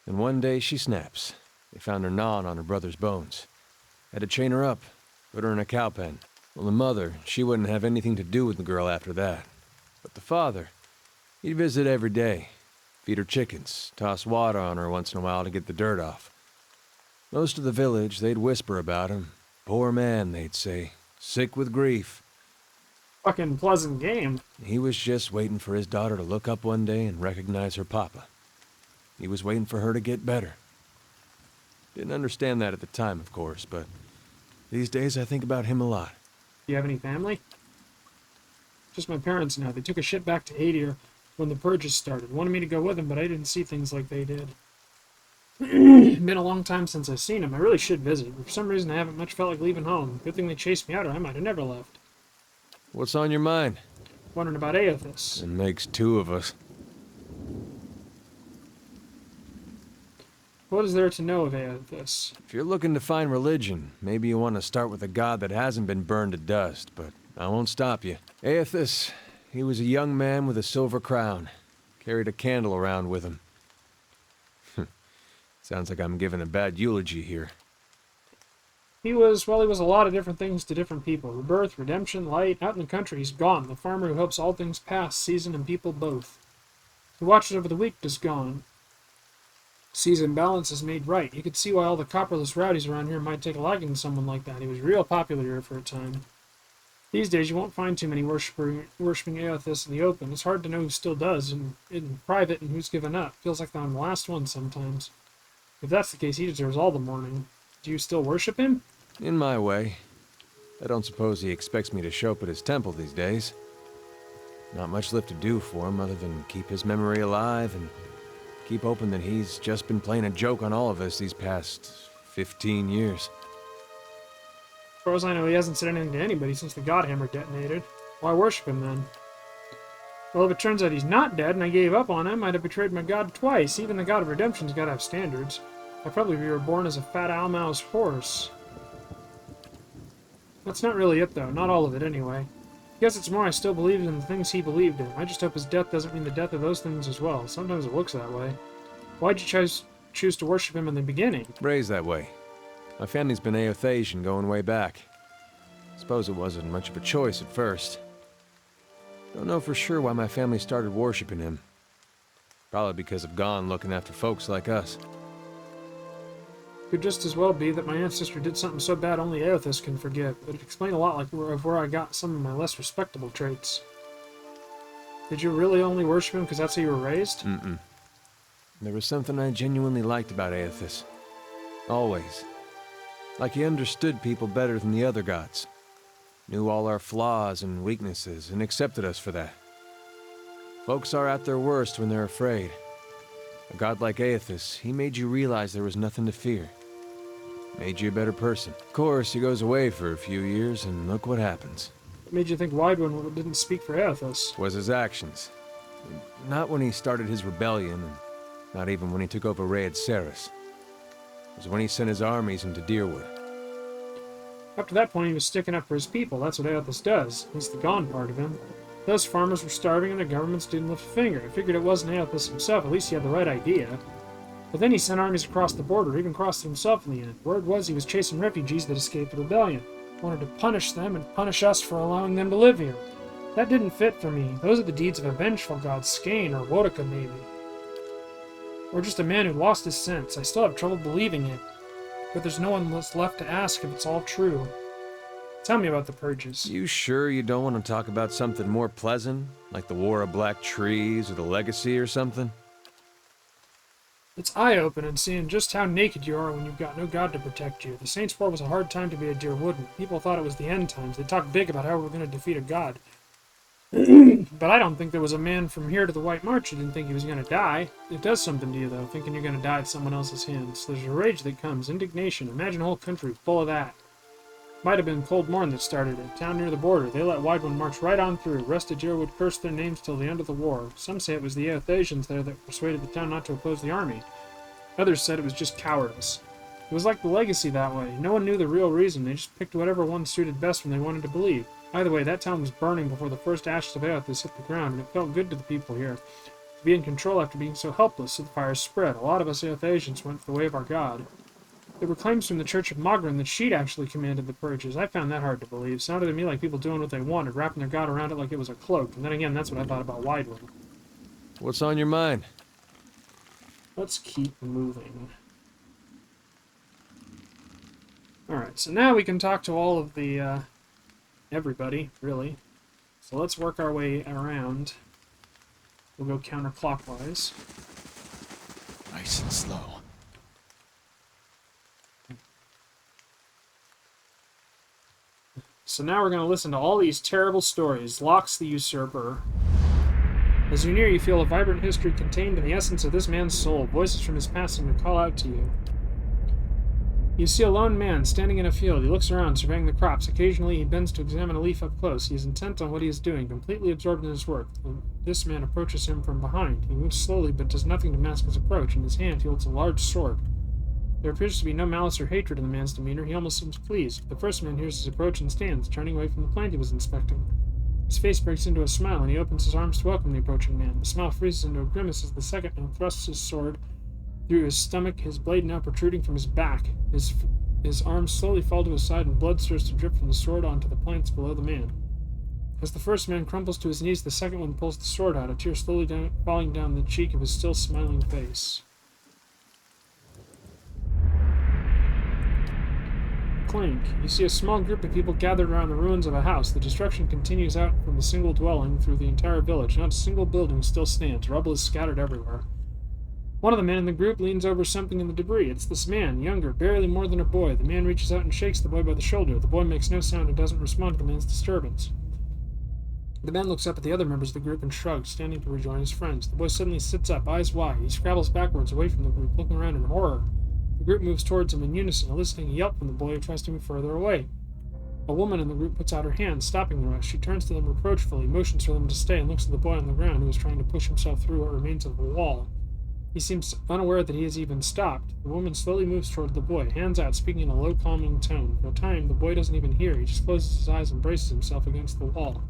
Speaker 6: And one day she snaps. They found her gnawing on her brother's bones. Had to chain her up, put her in a cow pen. Well, the mother, she wouldn't have anything to do with the girl after that. But the father, he'd visit every day, feed her chickens, toss water on her once in a while to get the dirt off. Most of the village, they'd whisper about him. Poor man, they'd say, sick with grief.
Speaker 1: Fucking pleasant game.
Speaker 6: He was just waiting for his daughter to look up one day and recognize her papa. He was waiting for her to get better. Didn't understand that at the time, of course, but these days I think about him a lot.
Speaker 1: Do you have any family? Just my parents now. They took a ship back to Adir when the purges started. Wanted me to go with them, but I didn't see things like they did. Been a long time since I've seen them. I really should visit, but for some reason I haven't much felt like leaving home. Good thing they chased me out, or I might have never left.
Speaker 6: What's on your mind?
Speaker 1: Wondering about Aethys.
Speaker 6: It makes two of us.
Speaker 1: What is there to know of Aethys?
Speaker 6: If you're looking to find religion, maybe you want to start with a god that hasn't been burned to dust, but I won't stop you. Aethys, he was a young man with a silver crown. Carried a candle around with him. Sounds like I'm giving a bad eulogy here.
Speaker 1: He was a lot of different things to different people. Rebirth, redemption, light. Out in the country, he's gone. The farmer who helps all things pass, season, and people both. Who watches over the weak is gone. Season balance is made right. You could see why all the copperless rowdies around here might take a liking to someone like that. He was real popular here for a time. These days, you won't find too many worshipping Aethys in the open. It's hard to know who still does, and in private, and who's given up. Feels like I'm the last one sometimes. If that's the case, he deserves all the mourning. Do you still worship him?
Speaker 6: In my way. I don't suppose he expects me to show up at his temple these days. Not much left to do for him other than keep his memory alive and keep hoping that he's just been playing a joke on all of us these past 15 years.
Speaker 1: As far as I know, he hasn't said anything to anybody since the Godhammer detonated. Why worship him then? Well, if it turns out he's not dead and I gave up on him, I'd have betrayed my god twice. Even the god of redemption's gotta have standards. I'd probably be reborn as a fat owl-mouse horse. That's not really it, though. Not all of it, anyway. I guess it's more I still believe in the things he believed in. I just hope his death doesn't mean the death of those things as well. Sometimes it looks that way. Why'd you choose to worship him in the beginning?
Speaker 6: Raised that way. My family's been Aethasian going way back. Suppose it wasn't much of a choice at first. Don't know for sure why my family started worshiping him. Probably because of Gon looking after folks like us.
Speaker 1: Could just as well be that my ancestor did something so bad only Aethys can forgive. It'd explain a lot of where I got some of my less respectable traits. Did you really only worship him because that's how you were raised?
Speaker 6: Mm-mm. There was something I genuinely liked about Aethys. Always. Like he understood people better than the other gods. Knew all our flaws and weaknesses and accepted us for that. Folks are at their worst when they're afraid. A god like Aethys, he made you realize there was nothing to fear. Made you a better person. Of course, he goes away for a few years, and look what happens.
Speaker 1: What made you think Widewind didn't speak for Aethys?
Speaker 6: Was his actions. Not when he started his rebellion, and not even when he took over Raed Saris. It was when he sent his armies into Deerwood.
Speaker 1: Up to that point, he was sticking up for his people. That's what Aethys does. He's the gone part of him. Those farmers were starving and their governments didn't lift a finger. I figured it wasn't Aethys himself. At least he had the right idea. But then he sent armies across the border, even crossed it himself in the end. Word was he was chasing refugees that escaped the rebellion. Wanted to punish them and punish us for allowing them to live here. That didn't fit for me. Those are the deeds of a vengeful god, Skane or Wotica maybe. Or just a man who lost his sense. I still have trouble believing it. But there's no one left to ask if it's all true. Tell me about the purges.
Speaker 6: You sure you don't want to talk about something more pleasant? Like the War of Black Trees or the Legacy or something?
Speaker 1: It's eye-opening seeing just how naked you are when you've got no god to protect you. The Saints' War was a hard time to be a dear wooden. People thought it was the end times. They talked big about how we're going to defeat a god. But I don't think there was a man from here to the White March who didn't think he was going to die. It does something to you, though, thinking you're going to die at someone else's hands. There's a rage that comes, indignation. Imagine a whole country full of that. Might have been Cold Morn that started it. Town near the border. They let Widewind march right on through. Rest of Deerwood cursed their names till the end of the war. Some say it was the Aethasians there that persuaded the town not to oppose the army. Others said it was just cowardice. It was like the legacy that way. No one knew the real reason. They just picked whatever one suited best when they wanted to believe. Either way, that town was burning before the first ashes of Aethys hit the ground, and it felt good to the people here to be in control after being so helpless, so the fire spread. A lot of us Aethasians went the way of our god. There were claims from the Church of Mogren that she'd actually commanded the purges. I found that hard to believe. Sounded to me like people doing what they wanted, wrapping their god around it like it was a cloak. And then again, that's what I thought about Widewind.
Speaker 6: What's on your mind?
Speaker 1: Let's keep moving. Alright, so now we can talk to all of the, everybody, really. So let's work our way around. We'll go counterclockwise.
Speaker 2: Nice and slow.
Speaker 1: So now we're going to listen to all these terrible stories. Lox the Usurper. As you near, you feel a vibrant history contained in the essence of this man's soul. Voices from his past seem to call out to you. You see a lone man standing in a field. He looks around, surveying the crops. Occasionally, he bends to examine a leaf up close. He is intent on what he is doing, completely absorbed in his work. This man approaches him from behind. He moves slowly, but does nothing to mask his approach. In his hand, he holds a large sword. There appears to be no malice or hatred in the man's demeanor. He almost seems pleased. The first man hears his approach and stands, turning away from the plant he was inspecting. His face breaks into a smile, and he opens his arms to welcome the approaching man. The smile freezes into a grimace as the second man thrusts his sword through his stomach, his blade now protruding from his back. His arms slowly fall to his side, and blood starts to drip from the sword onto the plants below the man. As the first man crumbles to his knees, the second one pulls the sword out, a tear slowly falling down the cheek of his still smiling face. Clink. You see a small group of people gathered around the ruins of a house. The destruction continues out from the single dwelling through the entire village. Not a single building still stands. Rubble is scattered everywhere. One of the men in the group leans over something in the debris. It's this man, younger, barely more than a boy. The man reaches out and shakes the boy by the shoulder. The boy makes no sound and doesn't respond to the man's disturbance. The man looks up at the other members of the group and shrugs, standing to rejoin his friends. The boy suddenly sits up, eyes wide. He scrabbles backwards away from the group, looking around in horror. The group moves towards him in unison, eliciting a yelp from the boy who tries to move further away. A woman in the group puts out her hand, stopping the rush. She turns to them reproachfully, motions for them to stay, and looks at the boy on the ground who is trying to push himself through what remains of the wall. He seems unaware that he has even stopped. The woman slowly moves toward the boy, hands out, speaking in a low, calming tone. For a time, the boy doesn't even hear. He just closes his eyes and braces himself against the wall,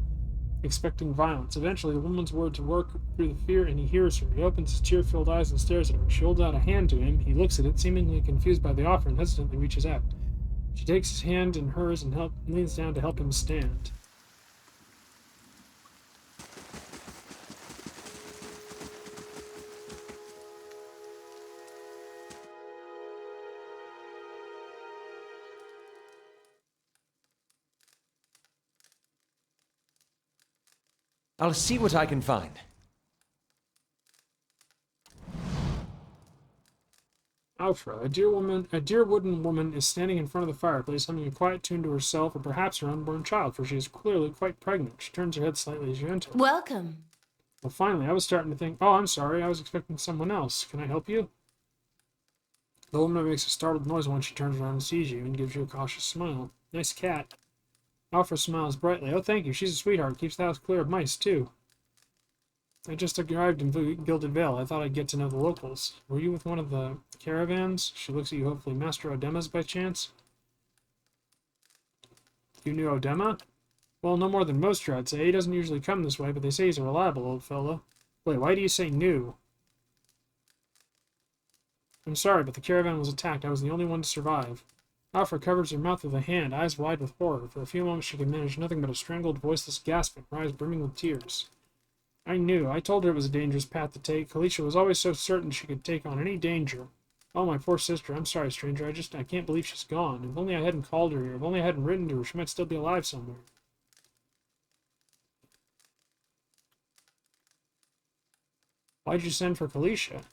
Speaker 1: expecting violence. Eventually, the woman's words work through the fear, and he hears her. He opens his tear-filled eyes and stares at her. She holds out a hand to him. He looks at it, seemingly confused by the offer, and hesitantly reaches out. She takes his hand in hers and leans down to help him stand.
Speaker 6: I'll see what I can find.
Speaker 1: Alfra, a dear wooden woman is standing in front of the fireplace, humming a quiet tune to herself or perhaps her unborn child, for she is clearly quite pregnant. She turns her head slightly as you enter.
Speaker 8: Welcome.
Speaker 1: Well, finally, I was starting to think, oh, I'm sorry, I was expecting someone else. Can I help you? The woman makes a startled noise when she turns around and sees you and gives you a cautious smile. Nice cat. Alfra smiles brightly. Oh, thank you. She's a sweetheart. Keeps the house clear of mice, too. I just arrived in Gilded Vale. I thought I'd get to know the locals. Were you with one of the caravans? She looks at you hopefully. Master Odema's by chance? You knew Odema? Well, no more than most here, I'd say. He doesn't usually come this way, but they say he's a reliable old fellow. Wait, why do you say new? I'm sorry, but the caravan was attacked. I was the only one to survive. Alfra covers her mouth with a hand, eyes wide with horror. For a few moments she could manage nothing but a strangled, voiceless gasping, her eyes brimming with tears. I knew. I told her it was a dangerous path to take. Kalisha was always so certain she could take on any danger. Oh, my poor sister. I'm sorry, stranger. I can't believe she's gone. If only I hadn't called her here. If only I hadn't written to her, she might still be alive somewhere. Why'd you send for Kalisha?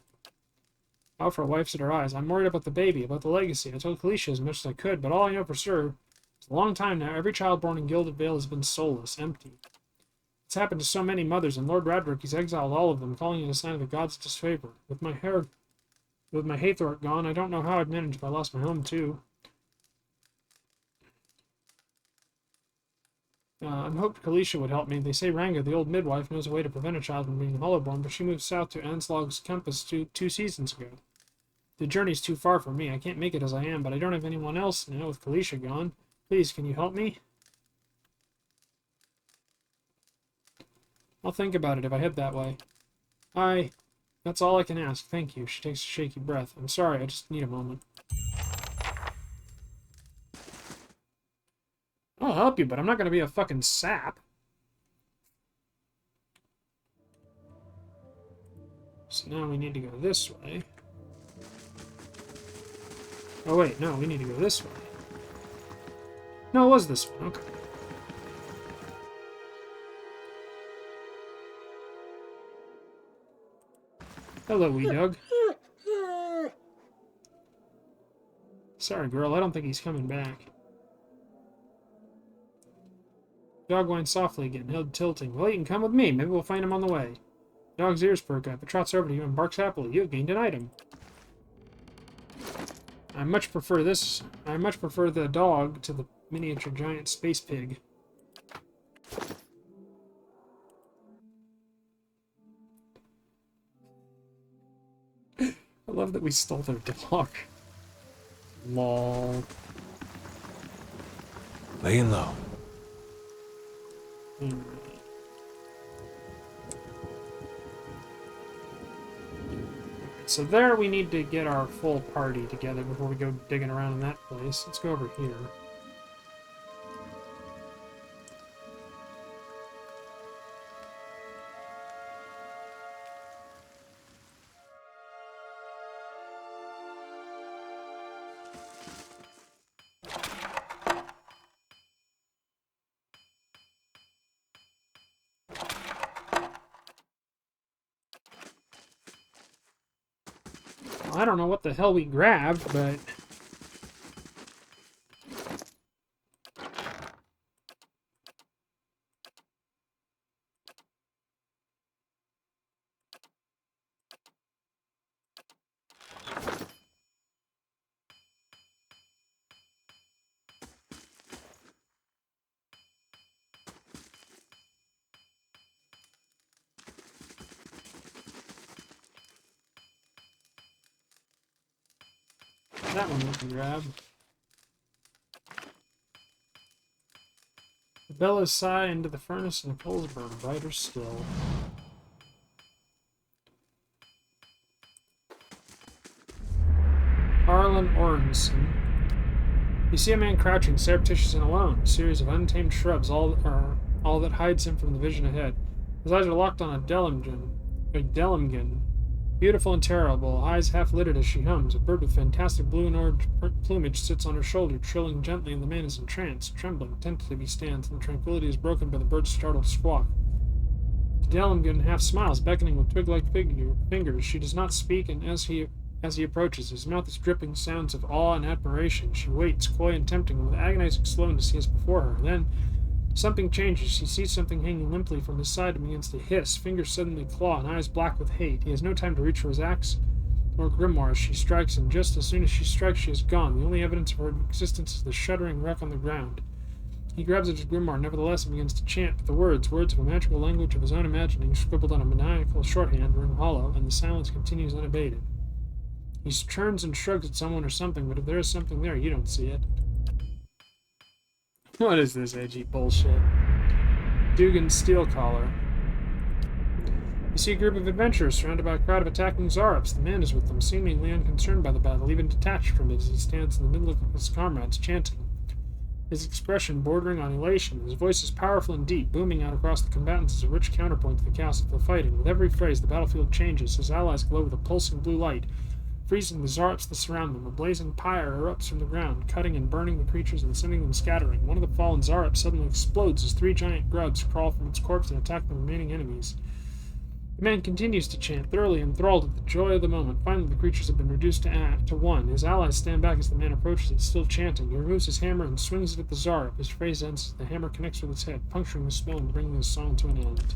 Speaker 1: Alpha wipes at her eyes. I'm worried about the baby, about the legacy. I told Kalisha as much as I could, but all I know for sure is a long time now, every child born in Gilded Vale has been soulless, empty. It's happened to so many mothers, and Lord Radrick, he's exiled all of them, calling it a sign of the gods' disfavor. With my Hathor gone, I don't know how I'd manage if I lost my home, too. I hoped Kalisha would help me. They say Ranga, the old midwife, knows a way to prevent a child from being hollowborn, but she moved south to Anslog's Compass two seasons ago. The journey's too far for me. I can't make it as I am, but I don't have anyone else now with Kalisha gone. Please, can you help me? I'll think about it if I head that way. That's all I can ask. Thank you. She takes a shaky breath. I'm sorry, I just need a moment. I'll help you, but I'm not going to be a fucking sap. So now we need to go this way. Oh wait, no, we need to go this way. No, it was this one. Okay. Hello, wee dog. Sorry, girl, I don't think he's coming back. Dog whined softly again, head tilting. Well, you can come with me. Maybe we'll find him on the way. Dog's ears perk up. It trots over to you and barks happily. You've gained an item. I much prefer the dog to the miniature giant space pig. I love that we stole their dog. Lol.
Speaker 2: Laying low.
Speaker 1: So there we need to get our full party together before we go digging around in that place. Let's go over here. I don't know what the hell we grabbed, but... that one we can grab. The bellows sigh into the furnace and the coals burn brighter still. Arlen Ornson. You see a man crouching, surreptitious and alone. A series of untamed shrubs, all that hides him from the vision ahead. His eyes are locked on a Delimgan. Beautiful and terrible, eyes half-lidded as she hums. A bird with fantastic blue and orange plumage sits on her shoulder, trilling gently, and the man is entranced. Trembling, tentatively he stands, and the tranquility is broken by the bird's startled squawk. Delimgan half smiles, beckoning with twig-like fingers. She does not speak, and as he approaches, his mouth is dripping sounds of awe and admiration. She waits, coy and tempting, with agonizing slowness he is before her. Then something changes. She sees something hanging limply from his side and begins to hiss. Fingers suddenly claw and eyes black with hate. He has no time to reach for his axe or grimoire as she strikes, and just as soon as she strikes, she is gone. The only evidence of her existence is the shuddering wreck on the ground. He grabs at his grimoire, nevertheless, and begins to chant, but the words of a magical language of his own imagining, scribbled on a maniacal shorthand, ring hollow, and the silence continues unabated. He turns and shrugs at someone or something, but if there is something there, you don't see it. What is this edgy bullshit? Dugan's steel collar. You see a group of adventurers surrounded by a crowd of attacking Zarops. The man is with them, seemingly unconcerned by the battle, even detached from it as he stands in the middle of his comrades, chanting. His expression bordering on elation. His voice is powerful and deep, booming out across the combatants as a rich counterpoint to the chaos of the fighting. With every phrase, the battlefield changes. His allies glow with a pulsing blue light, freezing the Zarops that surround them. A blazing pyre erupts from the ground, cutting and burning the creatures and sending them scattering. One of the fallen Zarops suddenly explodes as three giant grubs crawl from its corpse and attack the remaining enemies. The The man continues to chant, thoroughly enthralled at the joy of the moment. Finally, the creatures have been reduced to one. His allies stand back as the man approaches it, still chanting. He removes his hammer and swings it at the Tsar. His phrase ends as the hammer connects with his head, puncturing the spell and bringing the song to an end.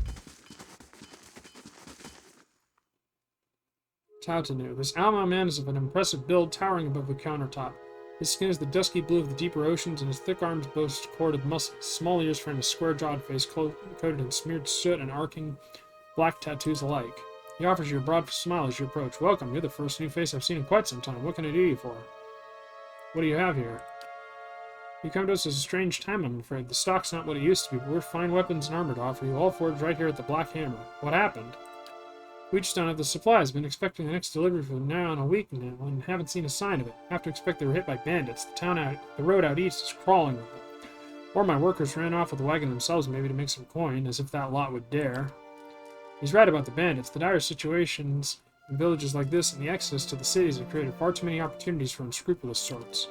Speaker 1: Tautanu. This Alma man is of an impressive build, towering above the countertop. His skin is the dusky blue of the deeper oceans, and his thick arms boast corded muscles. Small ears frame a square-jawed face coated in smeared soot and arcing black tattoos alike. He offers you a broad smile as you approach. Welcome, you're the first new face I've seen in quite some time. What can I do you for? What do you have here? You come to us at a strange time, I'm afraid. The stock's not what it used to be, but we're fine weapons and armor to offer you, all forged right here at the Black Hammer. What happened? We just don't have the supplies. Been expecting the next delivery for now in a week now, and haven't seen a sign of it. Have to expect they were hit by bandits. The road out east is crawling with them. Or my workers ran off with the wagon themselves, maybe to make some coin, as if that lot would dare. He's right about the bandits. The dire situations in villages like this and the access to the cities have created far too many opportunities for unscrupulous sorts.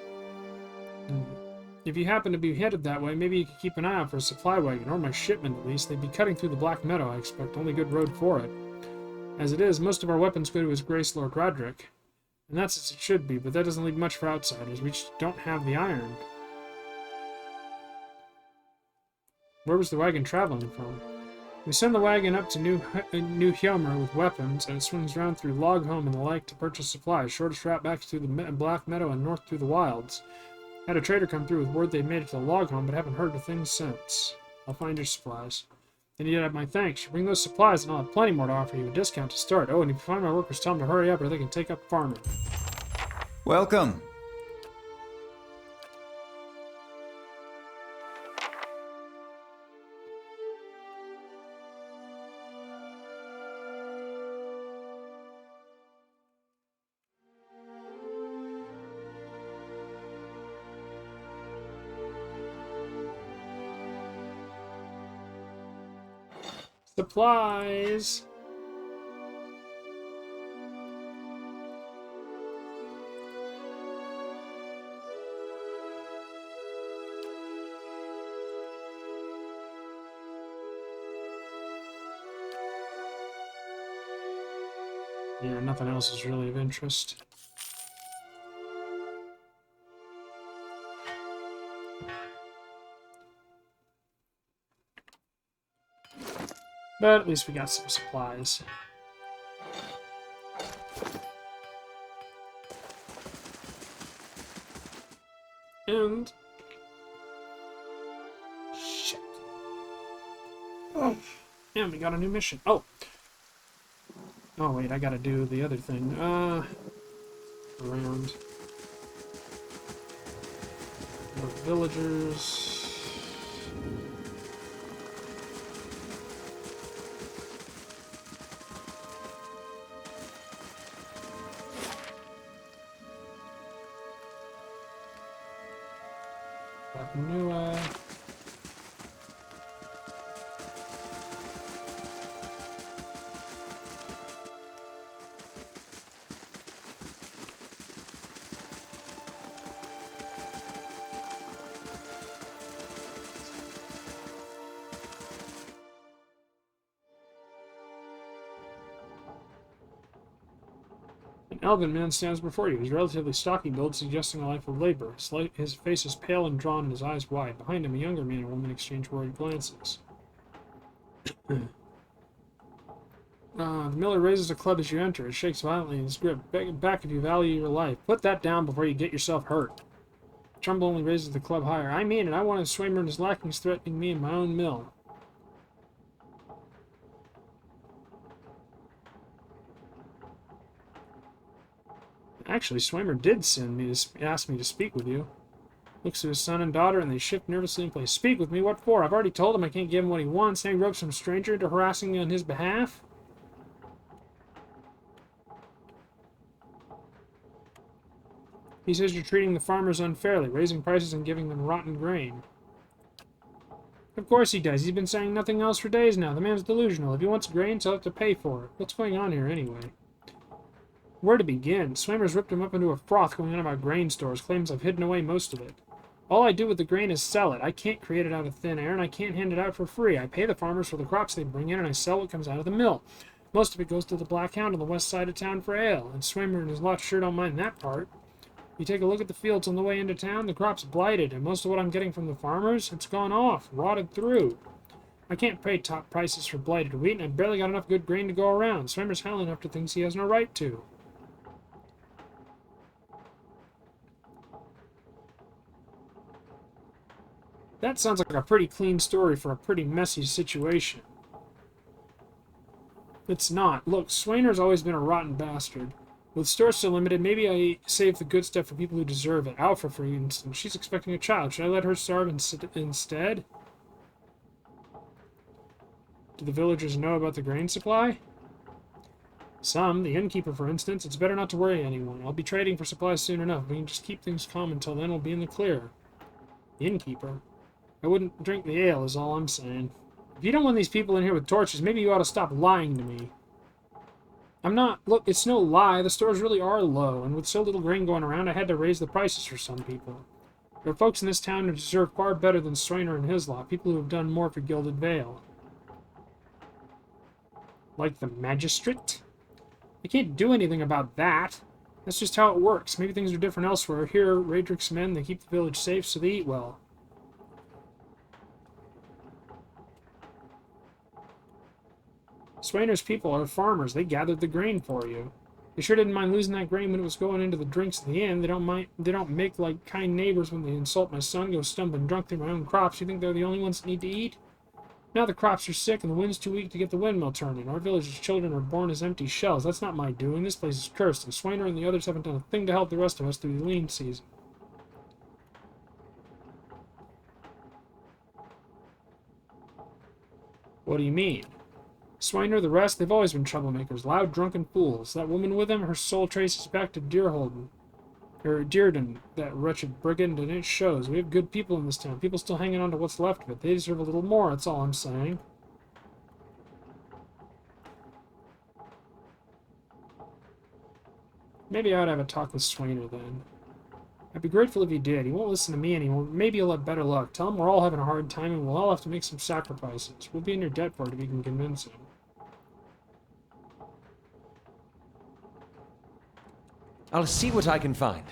Speaker 1: If you happen to be headed that way, maybe you could keep an eye out for a supply wagon, or my shipment at least. They'd be cutting through the Black Meadow, I expect. Only good road for it. As it is, most of our weapons go to His Grace Lord Roderick. And that's as it should be, but that doesn't leave much for outsiders. We just don't have the iron. Where was the wagon traveling from? We send the wagon up to New Hyomer with weapons, and it swings round through Logholm and the like to purchase supplies. Shortest route back through the Black Meadow and north through the wilds. Had a trader come through with word they'd made it to Logholm, but haven't heard of things since. I'll find your supplies. Then you'd have my thanks. You bring those supplies and I'll have plenty more to offer you. A discount to start. Oh, and if you find my workers, tell them to hurry up or they can take up farming.
Speaker 2: Welcome.
Speaker 1: Supplies! Yeah, nothing else is really of interest. But at least we got some supplies. And... shit. Oh, and we got a new mission. Oh! Oh wait, I gotta do the other thing. Around... the villagers... New, An elven man stands before you. He's relatively stocky build, suggesting a life of labor. His face is pale and drawn and his eyes wide. Behind him, a younger man and woman exchange worried glances. The miller raises a club as you enter. It shakes violently in his grip. Back if you value your life. Put that down before you get yourself hurt. Trumbull only raises the club higher. I mean it. I wanted Swaymer and his lackings threatening me in my own mill. Actually, Swaymer did ask me to speak with you. Looks to his son and daughter, and they shift nervously in place. Speak with me? What for? I've already told him I can't give him what he wants. Now he ropes some stranger into harassing me on his behalf? He says you're treating the farmers unfairly, raising prices and giving them rotten grain. Of course he does. He's been saying nothing else for days now. The man's delusional. If he wants grain, he'll have to pay for it. What's going on here, anyway? Where to begin? Swaymer's ripped him up into a froth going on about grain stores, claims I've hidden away most of it. All I do with the grain is sell it. I can't create it out of thin air, and I can't hand it out for free. I pay the farmers for the crops they bring in, and I sell what comes out of the mill. Most of it goes to the Black Hound on the west side of town for ale, and Swimmer and his lot sure don't mind that part. You take a look at the fields on the way into town, the crop's blighted, and most of what I'm getting from the farmers, it's gone off, rotted through. I can't pay top prices for blighted wheat, and I've barely got enough good grain to go around. Swimmer's howling after things he has no right to. That sounds like a pretty clean story for a pretty messy situation. It's not. Look, Swainer's always been a rotten bastard. With stores so limited, maybe I save the good stuff for people who deserve it. Alpha, for instance. She's expecting a child. Should I let her starve instead? Do the villagers know about the grain supply? Some. The innkeeper, for instance. It's better not to worry anyone. I'll be trading for supplies soon enough. We can just keep things calm until then. We'll be in the clear. The innkeeper? I wouldn't drink the ale, is all I'm saying. If you don't want these people in here with torches, maybe you ought to stop lying to me. I'm not... Look, it's no lie. The stores really are low, and with so little grain going around, I had to raise the prices for some people. There are folks in this town who deserve far better than Swainer and his lot, people who have done more for Gilded Vale. Like the magistrate? I can't do anything about that. That's just how it works. Maybe things are different elsewhere. Here, Raedric's men, they keep the village safe, so they eat well. Swainer's people are farmers. They gathered the grain for you. They sure didn't mind losing that grain when it was going into the drinks at the inn. They don't make like kind neighbors when they insult my son, go stumbling drunk through my own crops. You think they're the only ones that need to eat? Now the crops are sick and the wind's too weak to get the windmill turning. Our village's children are born as empty shells. That's not my doing. This place is cursed, and Swainer and the others haven't done a thing to help the rest of us through the lean season. What do you mean? Swainer, the rest, they've always been troublemakers, loud, drunken fools. That woman with him, her soul traces back to Dearden, that wretched brigand, and it shows. We have good people in this town, people still hanging on to what's left of it. They deserve a little more, that's all I'm saying. Maybe I ought to have a talk with Swainer, then. I'd be grateful if he did. He won't listen to me anymore. Maybe he'll have better luck. Tell him we're all having a hard time, and we'll all have to make some sacrifices. We'll be in your debt for it if you can convince him.
Speaker 6: I'll see what I can find.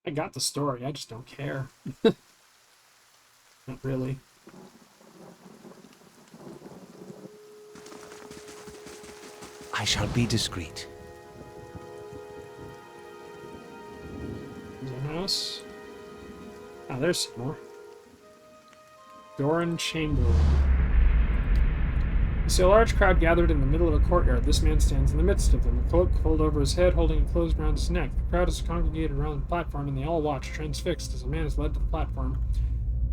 Speaker 1: I got the story, I just don't care. Not really.
Speaker 6: I shall be discreet.
Speaker 1: Is there a house? Ah, there's some more. Doran Chamberlain. You see a large crowd gathered in the middle of a courtyard. This man stands in the midst of them, a cloak pulled over his head, holding it closed around his neck. The crowd is congregated around the platform, and they all watch, transfixed, as a man is led to the platform,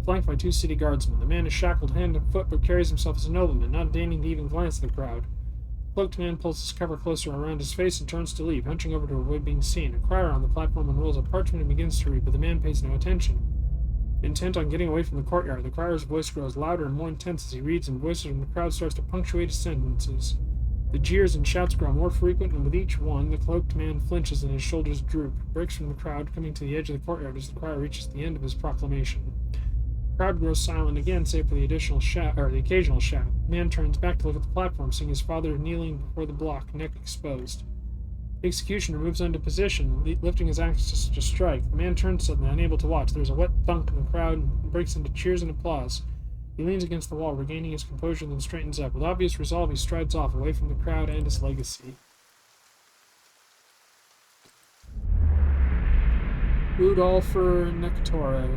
Speaker 1: flanked by two city guardsmen. The man is shackled hand and foot, but carries himself as a nobleman, not deigning to even glance at the crowd. The cloaked man pulls his cover closer around his face and turns to leave, hunching over to avoid being seen. A crier on the platform unrolls a parchment and begins to read, but the man pays no attention. Intent on getting away from the courtyard, the crier's voice grows louder and more intense as he reads, and voices from the crowd starts to punctuate his sentences. The jeers and shouts grow more frequent, and with each one, the cloaked man flinches and his shoulders droop, breaks from the crowd, coming to the edge of the courtyard as the crier reaches the end of his proclamation. The crowd grows silent again, save for the occasional shout. The man turns back to look at the platform, seeing his father kneeling before the block, neck exposed. The executioner moves into position, lifting his axe to strike. The man turns suddenly, unable to watch. There's a wet thunk in the crowd and breaks into cheers and applause. He leans against the wall, regaining his composure, then straightens up. With obvious resolve, he strides off, away from the crowd and his legacy. Rudolfer Nectore.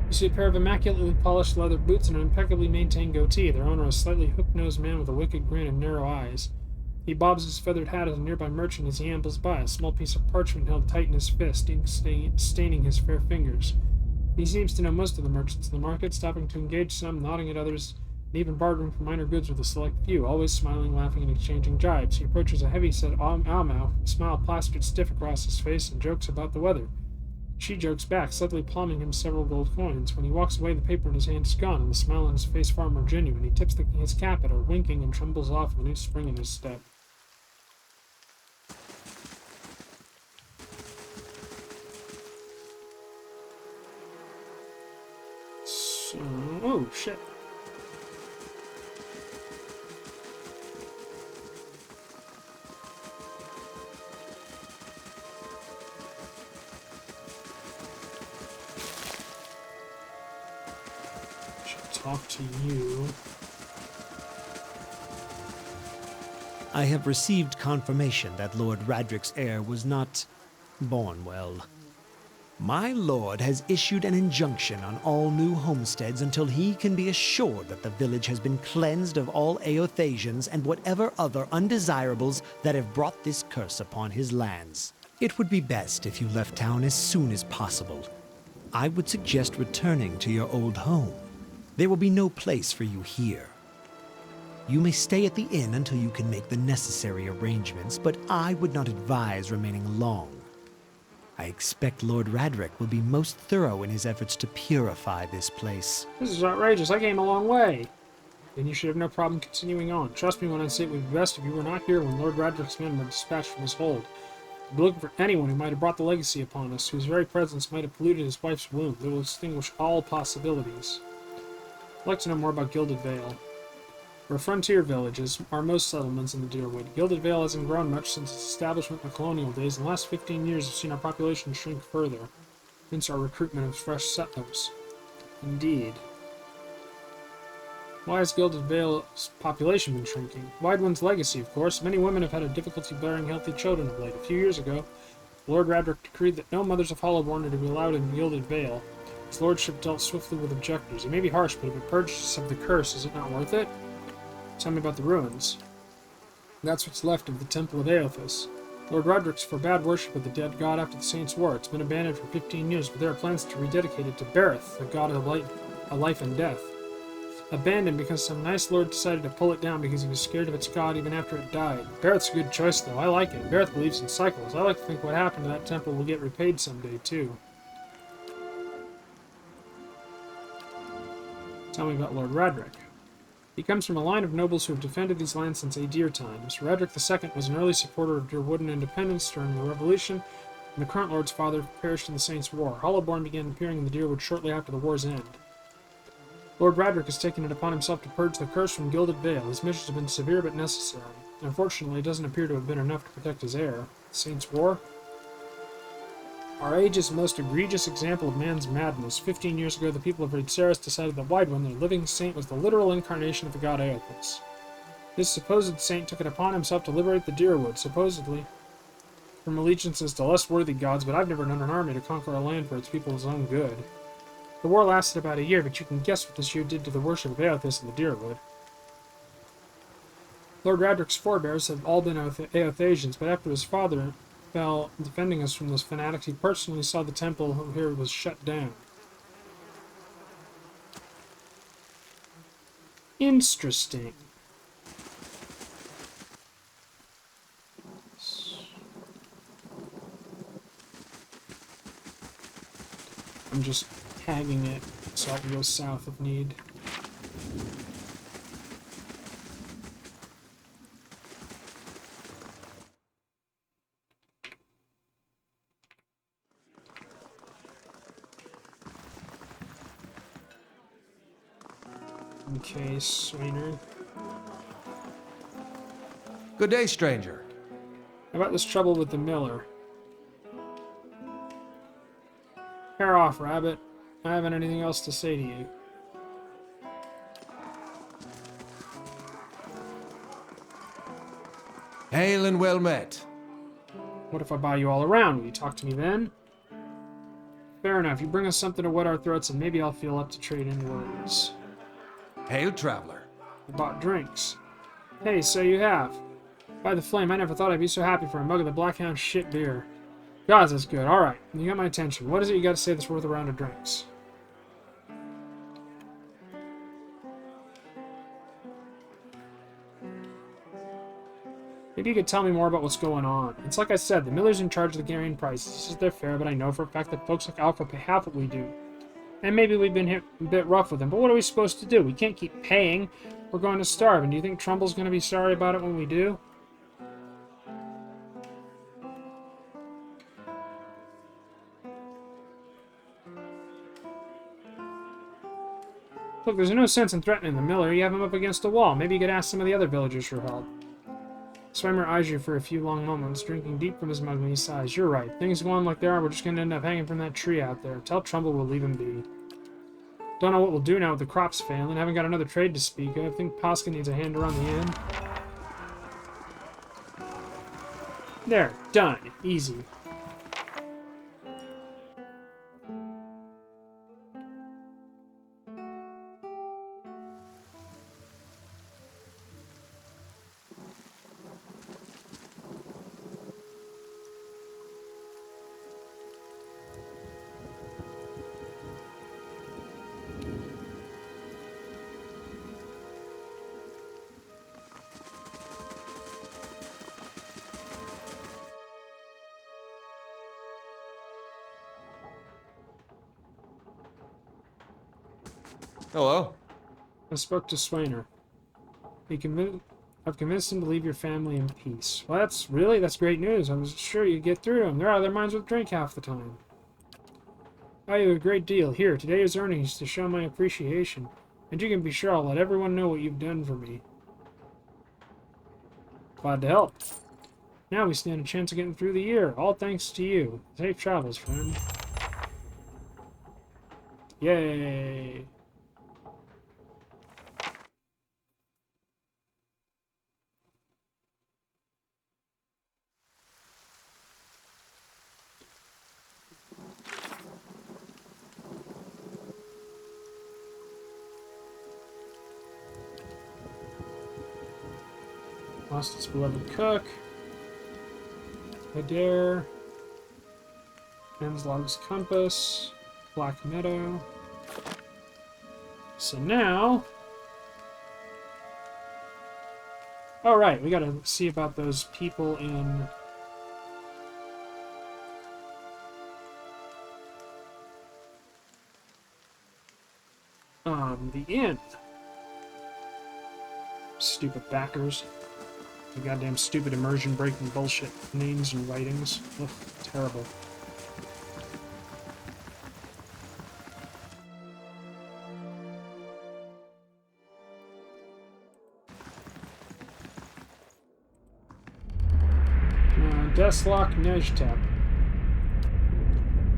Speaker 1: You see a pair of immaculately polished leather boots and an impeccably maintained goatee. Their owner, a slightly hook-nosed man with a wicked grin and narrow eyes. He bobs his feathered hat at a nearby merchant as he ambles by, a small piece of parchment held tight in his fist, staining his fair fingers. He seems to know most of the merchants in the market, stopping to engage some, nodding at others, and even bartering for minor goods with a select few, always smiling, laughing, and exchanging jibes. He approaches a heavy-set Aumau, a smile plastered stiff across his face, and jokes about the weather. She jokes back, slightly palming him several gold coins. When he walks away, the paper in his hand is gone, and the smile on his face far more genuine. He tips his cap at her, winking, and trembles off with a new spring in his step. Oh, shit. Should talk to you.
Speaker 3: I have received confirmation that Lord Radric's heir was not born well. My lord has issued an injunction on all new homesteads until he can be assured that the village has been cleansed of all Aothasians and whatever other undesirables that have brought this curse upon his lands. It would be best if you left town as soon as possible. I would suggest returning to your old home. There will be no place for you here. You may stay at the inn until you can make the necessary arrangements, but I would not advise remaining long. I expect Lord Radric will be most thorough in his efforts to purify this place.
Speaker 1: This is outrageous. I came a long way. Then you should have no problem continuing on. Trust me when I say it would be best if you were not here when Lord Radric's men were dispatched from his hold. Be looking for anyone who might have brought the legacy upon us, whose very presence might have polluted his wife's womb. They will extinguish all possibilities. I'd like to know more about Gilded Vale. We're a frontier village, as are most settlements in the Deerwood. Gilded Vale hasn't grown much since its establishment in the colonial days, and the last 15 years have seen our population shrink further, hence our recruitment of fresh settlers. Indeed. Why has Gilded Vale's population been shrinking? Wideone's legacy, of course. Many women have had a difficulty bearing healthy children of late. A few years ago, Lord Radric decreed that no mothers of Hollowborn are to be allowed in Gilded Vale. His lordship dealt swiftly with objectors. He may be harsh, but if it purges us of the curse, is it not worth it? Tell me about the ruins. That's what's left of the Temple of Aothas. Lord Roderick's forbade worship of the dead god after the Saints' War. It's been abandoned for 15 years, but there are plans to rededicate it to Berith, the god of life and death. Abandoned because some nice lord decided to pull it down because he was scared of its god even after it died. Berith's a good choice, though. I like it. Berith believes in cycles. I like to think what happened to that temple will get repaid someday, too. Tell me about Lord Radric. He comes from a line of nobles who have defended these lands since Aedir times. Radric II was an early supporter of Deerwooden independence during the Revolution, and the current lord's father perished in the Saints' War. Hollowborn began appearing in the Deerwood shortly after the war's end. Lord Radric has taken it upon himself to purge the curse from Gilded Vale. His missions have been severe but necessary. Unfortunately, it doesn't appear to have been enough to protect his heir. The Saints' War? Our age's most egregious example of man's madness. 15 years ago, the people of Raidceris decided that Wideone, their living saint, was the literal incarnation of the god Aothas. This supposed saint took it upon himself to liberate the Deerwood, supposedly from allegiances to less worthy gods, but I've never known an army to conquer a land for its people's own good. The war lasted about a year, but you can guess what this year did to the worship of Aothas in the Deerwood. Lord Radric's forebears have all been Aothasians, but after his father fell defending us from those fanatics, he personally saw the temple here was shut down. Interesting. I'm just tagging it so I can go south if need. Okay, Swainer.
Speaker 7: Good day, stranger.
Speaker 1: How about this trouble with the miller? Hair off, rabbit. I haven't anything else to say to you.
Speaker 7: Hail and well met.
Speaker 1: What if I buy you all around? Will you talk to me then? Fair enough. You bring us something to wet our throats and maybe I'll feel up to trade in words.
Speaker 7: Hail, traveler.
Speaker 1: I bought drinks. Hey, so you have. By the flame, I never thought I'd be so happy for a mug of the Blackhound shit beer. Gods, that's good. Alright, you got my attention. What is it you got to say that's worth a round of drinks? Maybe you could tell me more about what's going on. It's like I said, the miller's in charge of the carrying prices. This is their fare, but I know for a fact that folks like Alpha pay half what we do. And maybe we've been hit a bit rough with them, but what are we supposed to do? We can't keep paying. We're going to starve, and do you think Trumbull's going to be sorry about it when we do? Look, there's no sense in threatening the miller. You have him up against a wall. Maybe you could ask some of the other villagers for help. Swimmer eyes you for a few long moments, drinking deep from his mug when he sighs. You're right. Things go on like they are, we're just going to end up hanging from that tree out there. Tell Trumbull we'll leave him be. Don't know what we'll do now with the crops failing. Haven't got another trade to speak of. I think Posca needs a hand around the end. There. Done. Easy.
Speaker 6: Hello.
Speaker 1: I spoke to Swainer. I've convinced him to leave your family in peace. Well, that's great news. I was sure you'd get through to them. They're out of their minds with drink half the time. I owe you a great deal. Here, today is earnings to show my appreciation. And you can be sure I'll let everyone know what you've done for me. Glad to help. Now we stand a chance of getting through the year. All thanks to you. Safe travels, friend. Yay! Lost his beloved cook. Adair. Anslog's compass. Black Meadow. So now... Oh, right, we gotta see about those people in... the inn. Stupid backers. The goddamn stupid immersion breaking bullshit names and writings. Ugh, terrible. Deathlock Nejtep.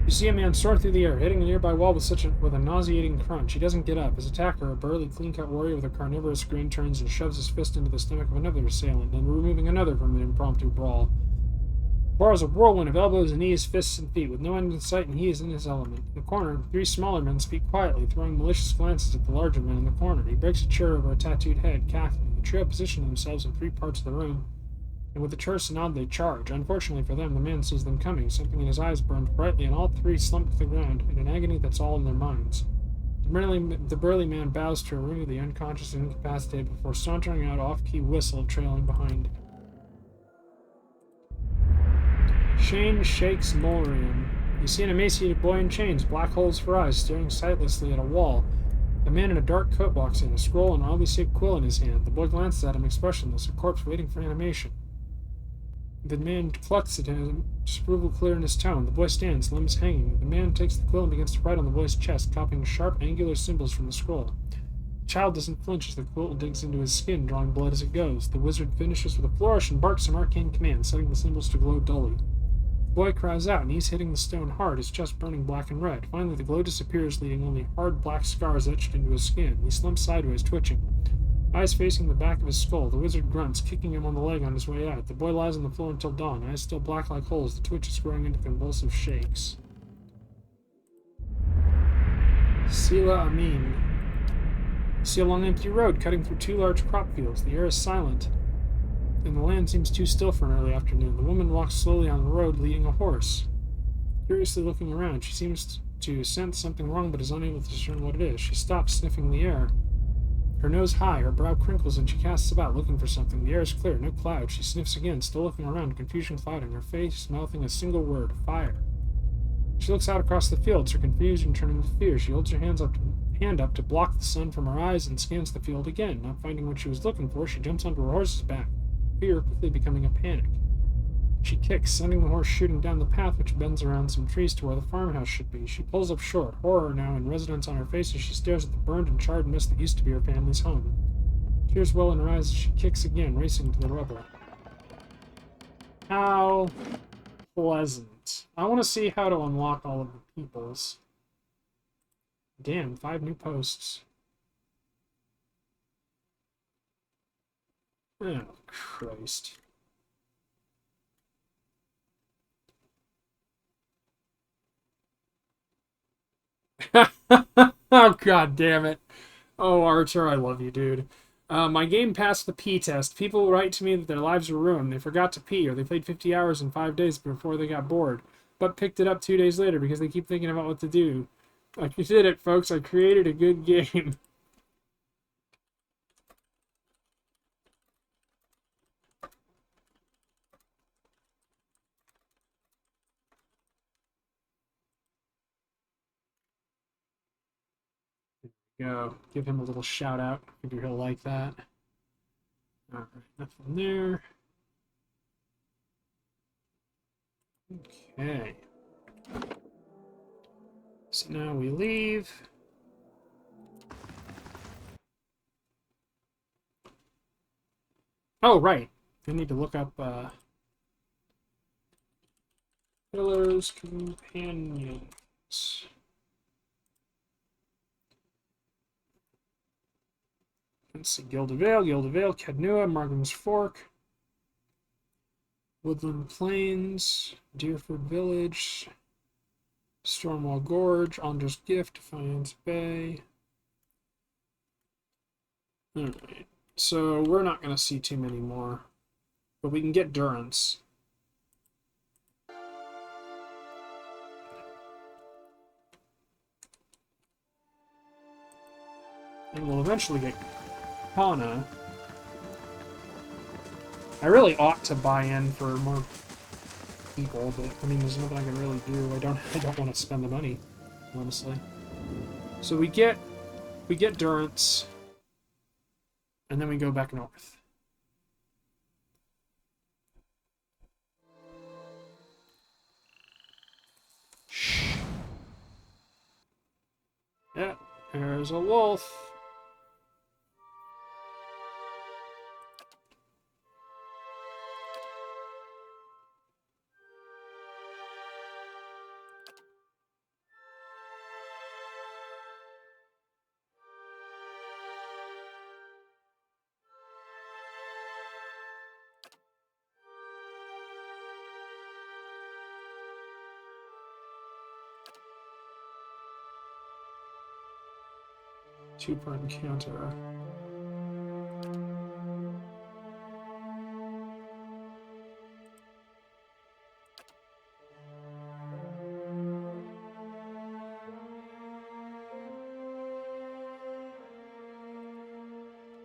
Speaker 1: You see a man soar through the air, hitting a nearby wall with a nauseating crunch. He doesn't get up. His attacker, a burly, clean-cut warrior with a carnivorous grin, turns and shoves his fist into the stomach of another assailant, then removing another from an impromptu brawl. Borrows a whirlwind of elbows and knees, fists, and feet, with no end in sight, and he is in his element. In the corner, three smaller men speak quietly, throwing malicious glances at the larger man in the corner. He breaks a chair over a tattooed head, cackling. The trio position themselves in three parts of the room, and with a terse nod they charge. Unfortunately for them, the man sees them coming. Something in his eyes burns brightly, and all three slump to the ground in an agony that's all in their minds. The burly man bows to remove the unconscious and incapacitated before sauntering out, off-key whistle trailing behind. Shane shakes Molrian. You see an emaciated boy in chains, black holes for eyes, staring sightlessly at a wall. A man in a dark coat walks in, a scroll and an oddly shaped quill in his hand. The boy glances at him, expressionless, a corpse waiting for animation. The man clucks at him, disapproval clear in his tone. The boy stands, limbs hanging. The man takes the quill and begins to write on the boy's chest, copying sharp, angular symbols from the scroll. The child doesn't flinch as the quill digs into his skin, drawing blood as it goes. The wizard finishes with a flourish and barks some arcane command, setting the symbols to glow dully. The boy cries out, and he's hitting the stone hard, his chest burning black and red. Finally, the glow disappears, leaving only hard black scars etched into his skin. He slumps sideways, twitching. Eyes facing the back of his skull, the wizard grunts, kicking him on the leg on his way out. The boy lies on the floor until dawn, eyes still black like holes, the twitch is growing into convulsive shakes. Sila Amin. You see a long empty road cutting through two large crop fields. The air is silent, and the land seems too still for an early afternoon. The woman walks slowly on the road, leading a horse. Curiously looking around, she seems to sense something wrong but is unable to discern what it is. She stops, sniffing the air. Her nose high, her brow crinkles, and she casts about, looking for something. The air is clear, no cloud. She sniffs again, still looking around, confusion clouding her face, mouthing a single word, fire. She looks out across the fields, her confusion turning to fear. She holds her hand up to block the sun from her eyes and scans the field again. Not finding what she was looking for, she jumps onto her horse's back, fear quickly becoming a panic. She kicks, sending the horse shooting down the path which bends around some trees to where the farmhouse should be. She pulls up short, horror now in residence on her face as she stares at the burned and charred mist that used to be her family's home. Tears well in her eyes as she kicks again, racing to the rubble. How pleasant. I want to see how to unlock all of the peoples. Damn, 5 new posts. Oh, Christ. Oh, god damn it. Oh, Archer, I love you, dude. My game passed the pee test. People write to me that their lives were ruined. They forgot to pee, or they played 50 hours in 5 days before they got bored, but picked it up 2 days later because they keep thinking about what to do. I did it, folks. I created a good game. Go. Give him a little shout out. Maybe he'll like that. Alright, nothing there. Okay. So now we leave. Oh, right. I need to look up, Pillars Companions. Let's see, Gildavale, Cadnua, Margham's Fork, Woodland Plains, Deerford Village, Stormwall Gorge, Alder's Gift, Defiance Bay. Alright, so we're not going to see too many more, but we can get Durance. And we'll eventually get Kana. I really ought to buy in for more people, but I mean, there's nothing I can really do. I don't want to spend the money, honestly. So we get Durance, and then we go back north. Shh. Yeah, there's a wolf. Two per encounter.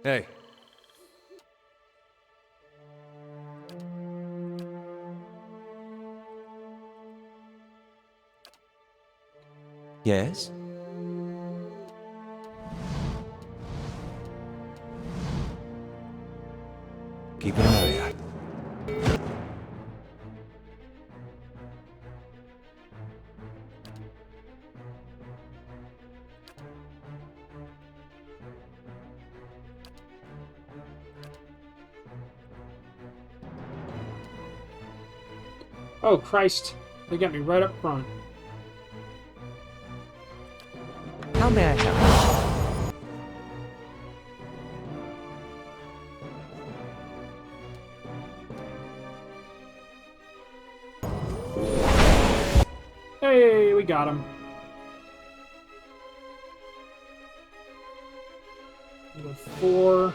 Speaker 6: Hey. Yes? Keep an eye out.
Speaker 1: Oh, Christ. They got me right up front.
Speaker 6: How may I help?
Speaker 1: Hey, we got him. Number 4.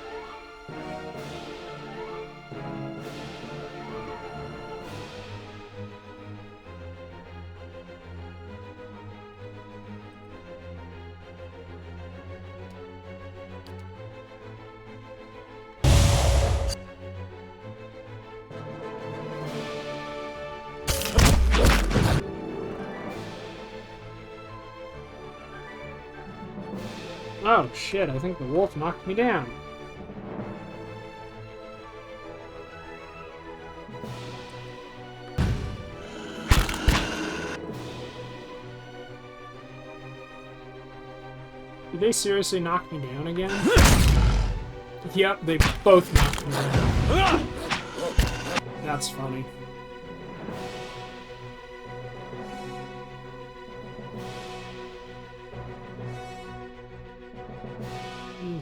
Speaker 1: Oh shit, I think the wolf knocked me down. Did they seriously knock me down again? Yep, they both knocked me down. That's funny.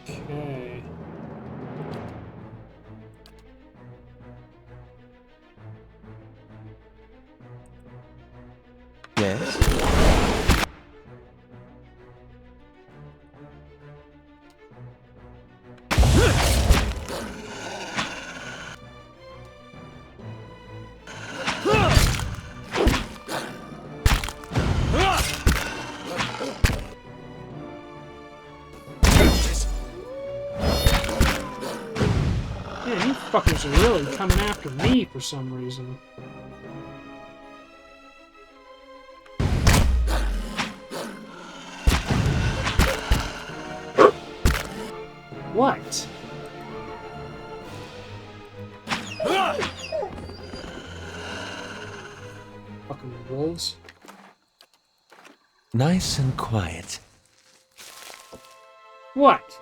Speaker 1: Okay.
Speaker 6: Yes?
Speaker 1: Man, you fuckers are really coming after me for some reason. What? Fucking wolves.
Speaker 6: Nice and quiet.
Speaker 1: What?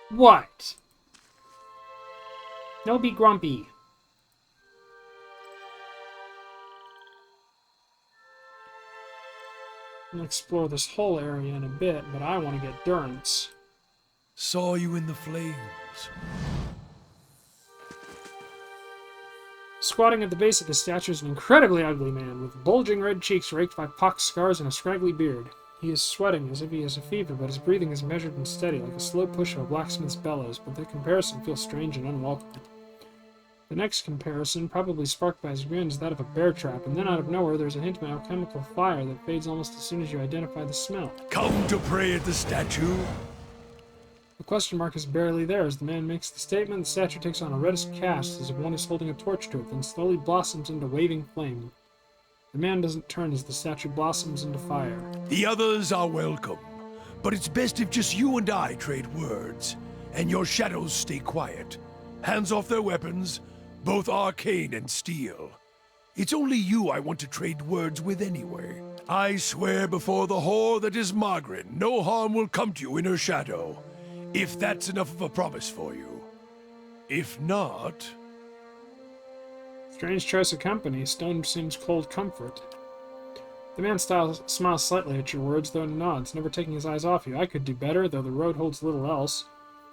Speaker 1: What? No be grumpy. I'll explore this whole area in a bit, but I want to get Durance.
Speaker 7: Saw you in the flames.
Speaker 1: Squatting at the base of the statue is an incredibly ugly man, with bulging red cheeks raked by pox scars and a scraggly beard. He is sweating as if he has a fever, but his breathing is measured and steady, like a slow push of a blacksmith's bellows, but the comparison feels strange and unwelcome. The next comparison, probably sparked by his grin, is that of a bear trap, and then out of nowhere there's a hint of alchemical fire that fades almost as soon as you identify the smell.
Speaker 7: Come to pray at the statue?
Speaker 1: The question mark is barely there. As the man makes the statement, the statue takes on a reddish cast as if one is holding a torch to it, then slowly blossoms into waving flame. The man doesn't turn as the statue blossoms into fire.
Speaker 7: The others are welcome, but it's best if just you and I trade words, and your shadows stay quiet. Hands off their weapons, both arcane and steel. It's only you I want to trade words with anyway. I swear before the whore that is Margaret, no harm will come to you in her shadow, if that's enough of a promise for you. If not...
Speaker 1: Strange choice of company. Stone seems cold comfort. The man smiles slightly at your words, though nods, never taking his eyes off you. I could do better, though the road holds little else.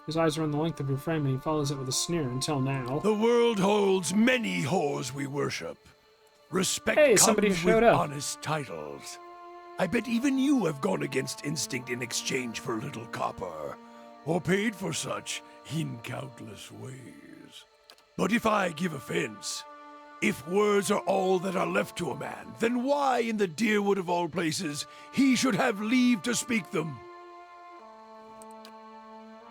Speaker 1: His eyes are on the length of your frame, and he follows it with a sneer until now.
Speaker 7: The world holds many whores we worship. Respect
Speaker 1: Hey,
Speaker 7: comes
Speaker 1: somebody
Speaker 7: with
Speaker 1: showed up.
Speaker 7: honest titles. I bet even you have gone against instinct in exchange for a little copper, or paid for such in countless ways. But if I give offense, if words are all that are left to a man, then why in the Deerwood of all places he should have leave to speak them?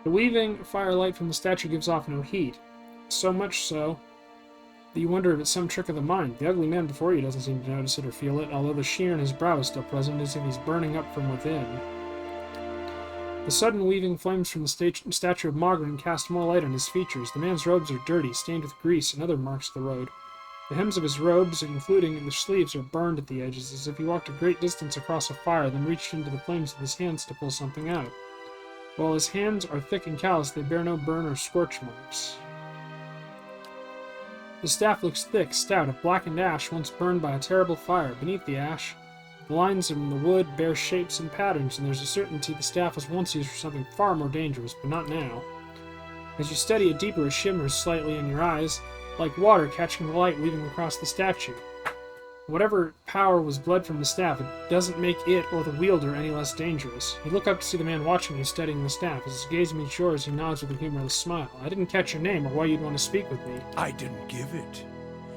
Speaker 1: The weaving firelight from the statue gives off no heat. So much so that you wonder if it's some trick of the mind. The ugly man before you doesn't seem to notice it or feel it, although the shear in his brow is still present, as if he's burning up from within. The sudden weaving flames from the statue of Margaret cast more light on his features. The man's robes are dirty, stained with grease and other marks of the road. The hems of his robes, including the sleeves, are burned at the edges, as if he walked a great distance across a fire, then reached into the flames with his hands to pull something out. While his hands are thick and calloused, they bear no burn or scorch marks. The staff looks thick, stout, of blackened ash once burned by a terrible fire. Beneath the ash, the lines in the wood bear shapes and patterns, and there's a certainty the staff was once used for something far more dangerous, but not now. As you study it deeper, it shimmers slightly in your eyes, like water catching the light weaving across the statue. Whatever power was bled from the staff, it doesn't make it or the wielder any less dangerous. You look up to see the man watching you studying the staff. As his gaze meets yours, he nods with a humorless smile. I didn't catch your name or why you'd want to speak with me.
Speaker 7: I didn't give it.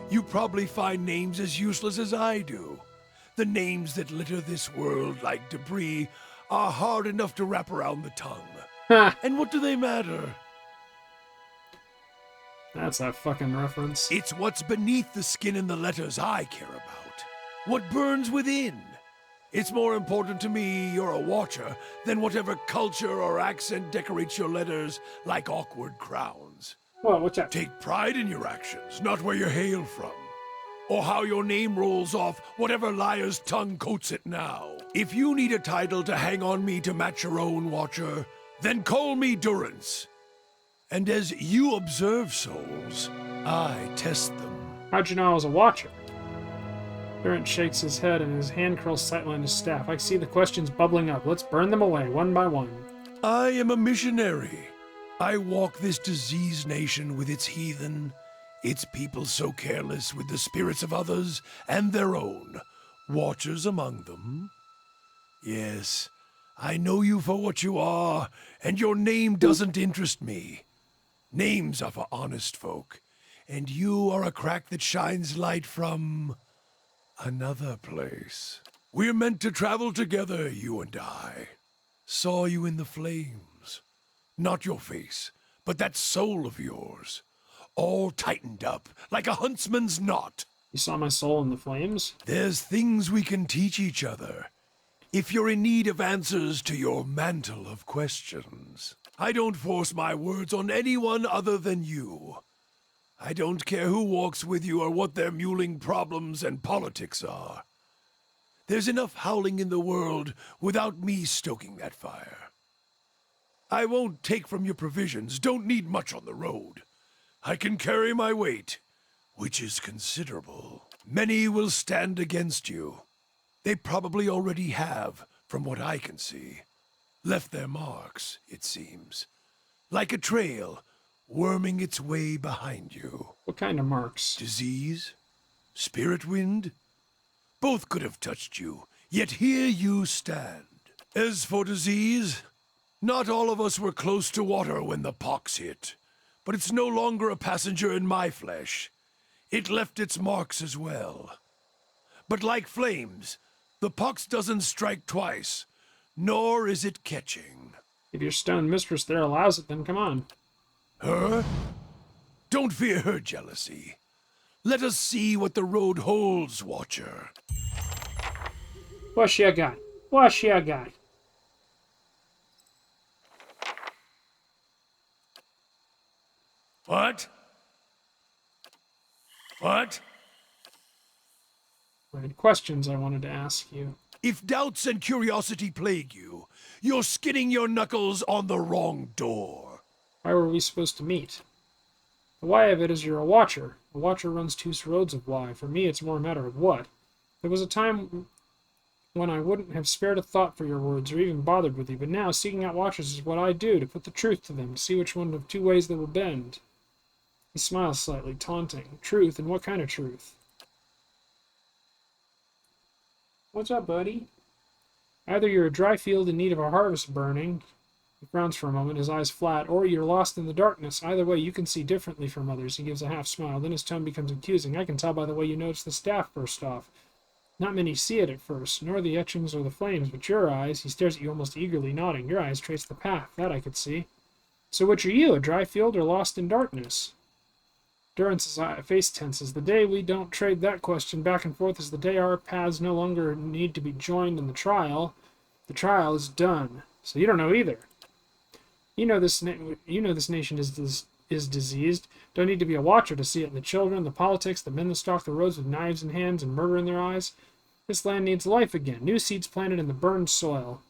Speaker 7: You probably find names as useless as I do. The names that litter this world like debris are hard enough to wrap around the tongue. And what do they matter?
Speaker 1: That's a fucking reference.
Speaker 7: It's what's beneath the skin and the letters I care about. What burns within. It's more important to me you're a watcher than whatever culture or accent decorates your letters like awkward crowns.
Speaker 1: Whoa, what's that?
Speaker 7: Take pride in your actions, not where you hail from. or how your name rolls off whatever liar's tongue coats it now. If you need a title to hang on me to match your own, Watcher, then call me Durance. And as you observe souls, I test them.
Speaker 1: How'd you know I was a watcher? Durant shakes his head and his hand curls slightly on his staff. I see the questions bubbling up. Let's burn them away, one by one.
Speaker 7: I am a missionary. I walk this diseased nation with its heathen, its people so careless with the spirits of others and their own, watchers among them. Yes, I know you for what you are, and your name doesn't interest me. Names are for honest folk, and you are a crack that shines light from another place. We're meant to travel together, you and I. Saw you in the flames. Not your face, but that soul of yours. All tightened up, like a huntsman's knot.
Speaker 1: You saw my soul in the flames?
Speaker 7: There's things we can teach each other. If you're in need of answers to your mantle of questions. I don't force my words on anyone other than you. I don't care who walks with you or what their mewling problems and politics are. There's enough howling in the world without me stoking that fire. I won't take from your provisions, don't need much on the road. I can carry my weight, which is considerable. Many will stand against you. They probably already have, from what I can see. Left their marks, it seems. Like a trail, worming its way behind you.
Speaker 1: What kind of marks?
Speaker 7: Disease? Spirit wind? Both could have touched you, yet here you stand. As for disease, not all of us were close to water when the pox hit, but it's no longer a passenger in my flesh. It left its marks as well. But like flames, the pox doesn't strike twice, nor is it catching.
Speaker 1: If your stone mistress there allows it, then come on.
Speaker 7: Her? Don't fear her jealousy. Let us see what the road holds, Watcher.
Speaker 1: What you got? What you got?
Speaker 7: What? What?
Speaker 1: I had questions I wanted to ask you.
Speaker 7: If doubts and curiosity plague you, you're skinning your knuckles on the wrong door.
Speaker 1: Why were we supposed to meet? The why of it is you're a watcher. A watcher runs two roads of why. For me, it's more a matter of what. There was a time when I wouldn't have spared a thought for your words or even bothered with you, but now seeking out watchers is what I do, to put the truth to them, to see which one of two ways they will bend. He smiles slightly, taunting. Truth, and what kind of truth? What's up, buddy? Either you're a dry field in need of a harvest burning, he frowns for a moment, his eyes flat, or you're lost in the darkness. Either way, you can see differently from others. He gives a half smile, then his tone becomes accusing. I can tell by the way you notice the staff burst off. Not many see it at first, nor the etchings or the flames, but your eyes, he stares at you almost eagerly, nodding. Your eyes trace the path, that I could see. So which are you, a dry field or lost in darkness? Durance's face tenses. The day we don't trade that question back and forth is the day our paths no longer need to be joined in the trial. The trial is done. So you don't know either. You know this nation is diseased. Don't need to be a watcher to see it in the children, the politics, the men that stalk the roads with knives in hands and murder in their eyes. This land needs life again. New seeds planted in the burned soil.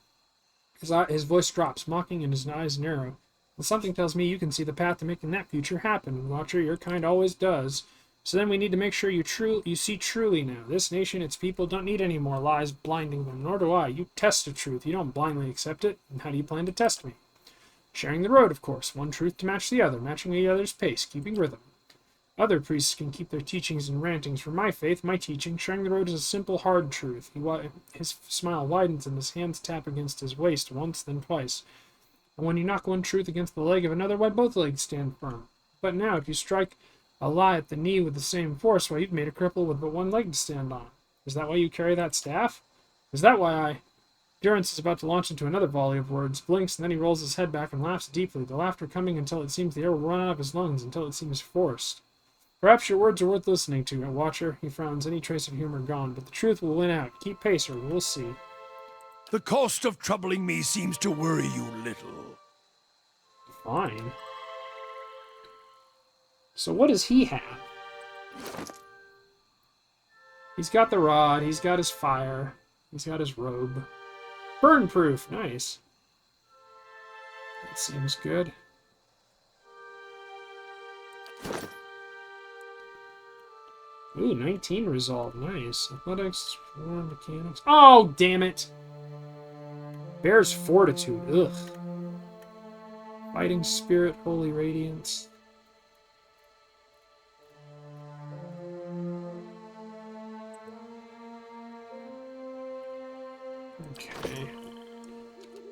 Speaker 1: His voice drops, mocking, and his eyes narrow. And something tells me you can see the path to making that future happen. Watcher, your kind always does. So then we need to make sure you see truly now. This nation, its people, don't need any more lies blinding them, nor do I. You test the truth. You don't blindly accept it. And how do you plan to test me? Sharing the road, of course. One truth to match the other, matching the other's pace, keeping rhythm. Other priests can keep their teachings and rantings. For my faith, my teaching, sharing the road is a simple, hard truth. His smile widens and his hands tap against his waist once, then twice. And when you knock one truth against the leg of another, why both legs stand firm. But now, if you strike a lie at the knee with the same force, why you've made a cripple with but one leg to stand on. Is that why you carry that staff? Is that why I... Durance is about to launch into another volley of words, blinks, and then he rolls his head back and laughs deeply, the laughter coming until it seems the air will run out of his lungs, until it seems forced. Perhaps your words are worth listening to, Watcher. He frowns, any trace of humor gone, but the truth will win out. Keep pace, or we'll see.
Speaker 7: The cost of troubling me seems to worry you little.
Speaker 1: Fine. So what does he have? He's got the rod, he's got his fire, he's got his robe. Burn proof, nice. That seems good. Ooh, 19 resolve, nice. Athletics, 4 mechanics. Oh, damn it! Bear's fortitude, ugh. Fighting spirit, holy radiance. Okay.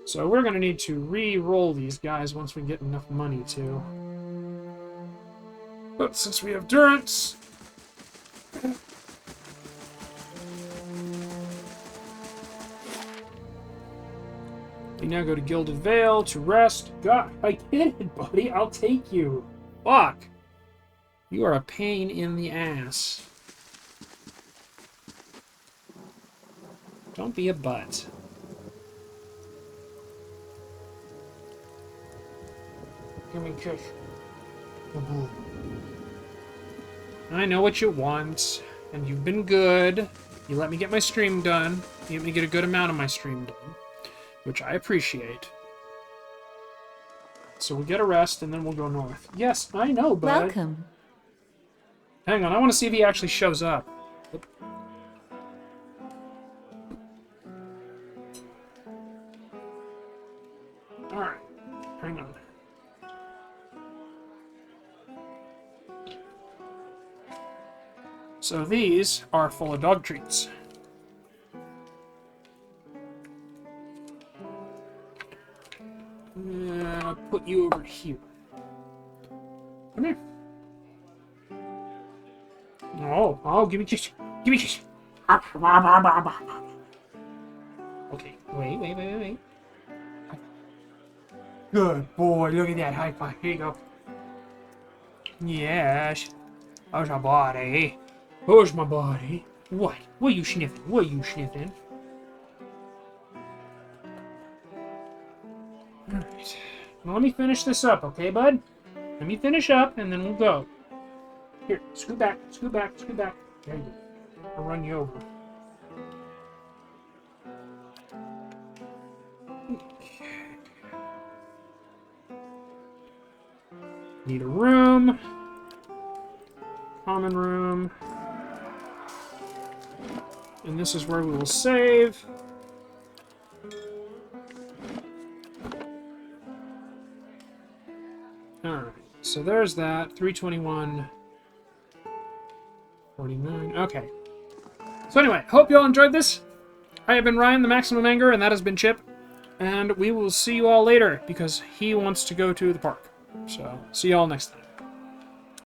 Speaker 1: So we're gonna need to re-roll these guys once we get enough money to. But since we have durance, we now go to Gilded Vale to rest. God, I get it, buddy. I'll take you. Fuck. You are a pain in the ass. Don't be a butt. Give me a kiss. I know what you want, and you've been good. You let me get my stream done. You let me get a good amount of my stream done, which I appreciate. So we'll get a rest, and then we'll go north. Yes, I know, bud.
Speaker 8: Welcome.
Speaker 1: Hang on, I want to see if he actually shows up. Alright, hang on. So these are full of dog treats. I'll put you over here. Come here. Oh, give me a kiss. Give me a kiss. Okay, wait. Good boy, look at that high five. Here you go. Yes. How's my body? How's my body? What? What are you sniffing? What are you sniffing? Alright. Well, let me finish this up, okay, bud? Let me finish up, and then we'll go. Here, scoot back, scoot back, scoot back. There you go. I'll run you over. Okay. Need a room. Common room. And this is where we will save. Alright, so there's that. 321. 49. Okay. So anyway, hope you all enjoyed this. I have been Ryan, the Maximum Anger, and that has been Chip. And we will see you all later, because he wants to go to the park. So, see you all next time.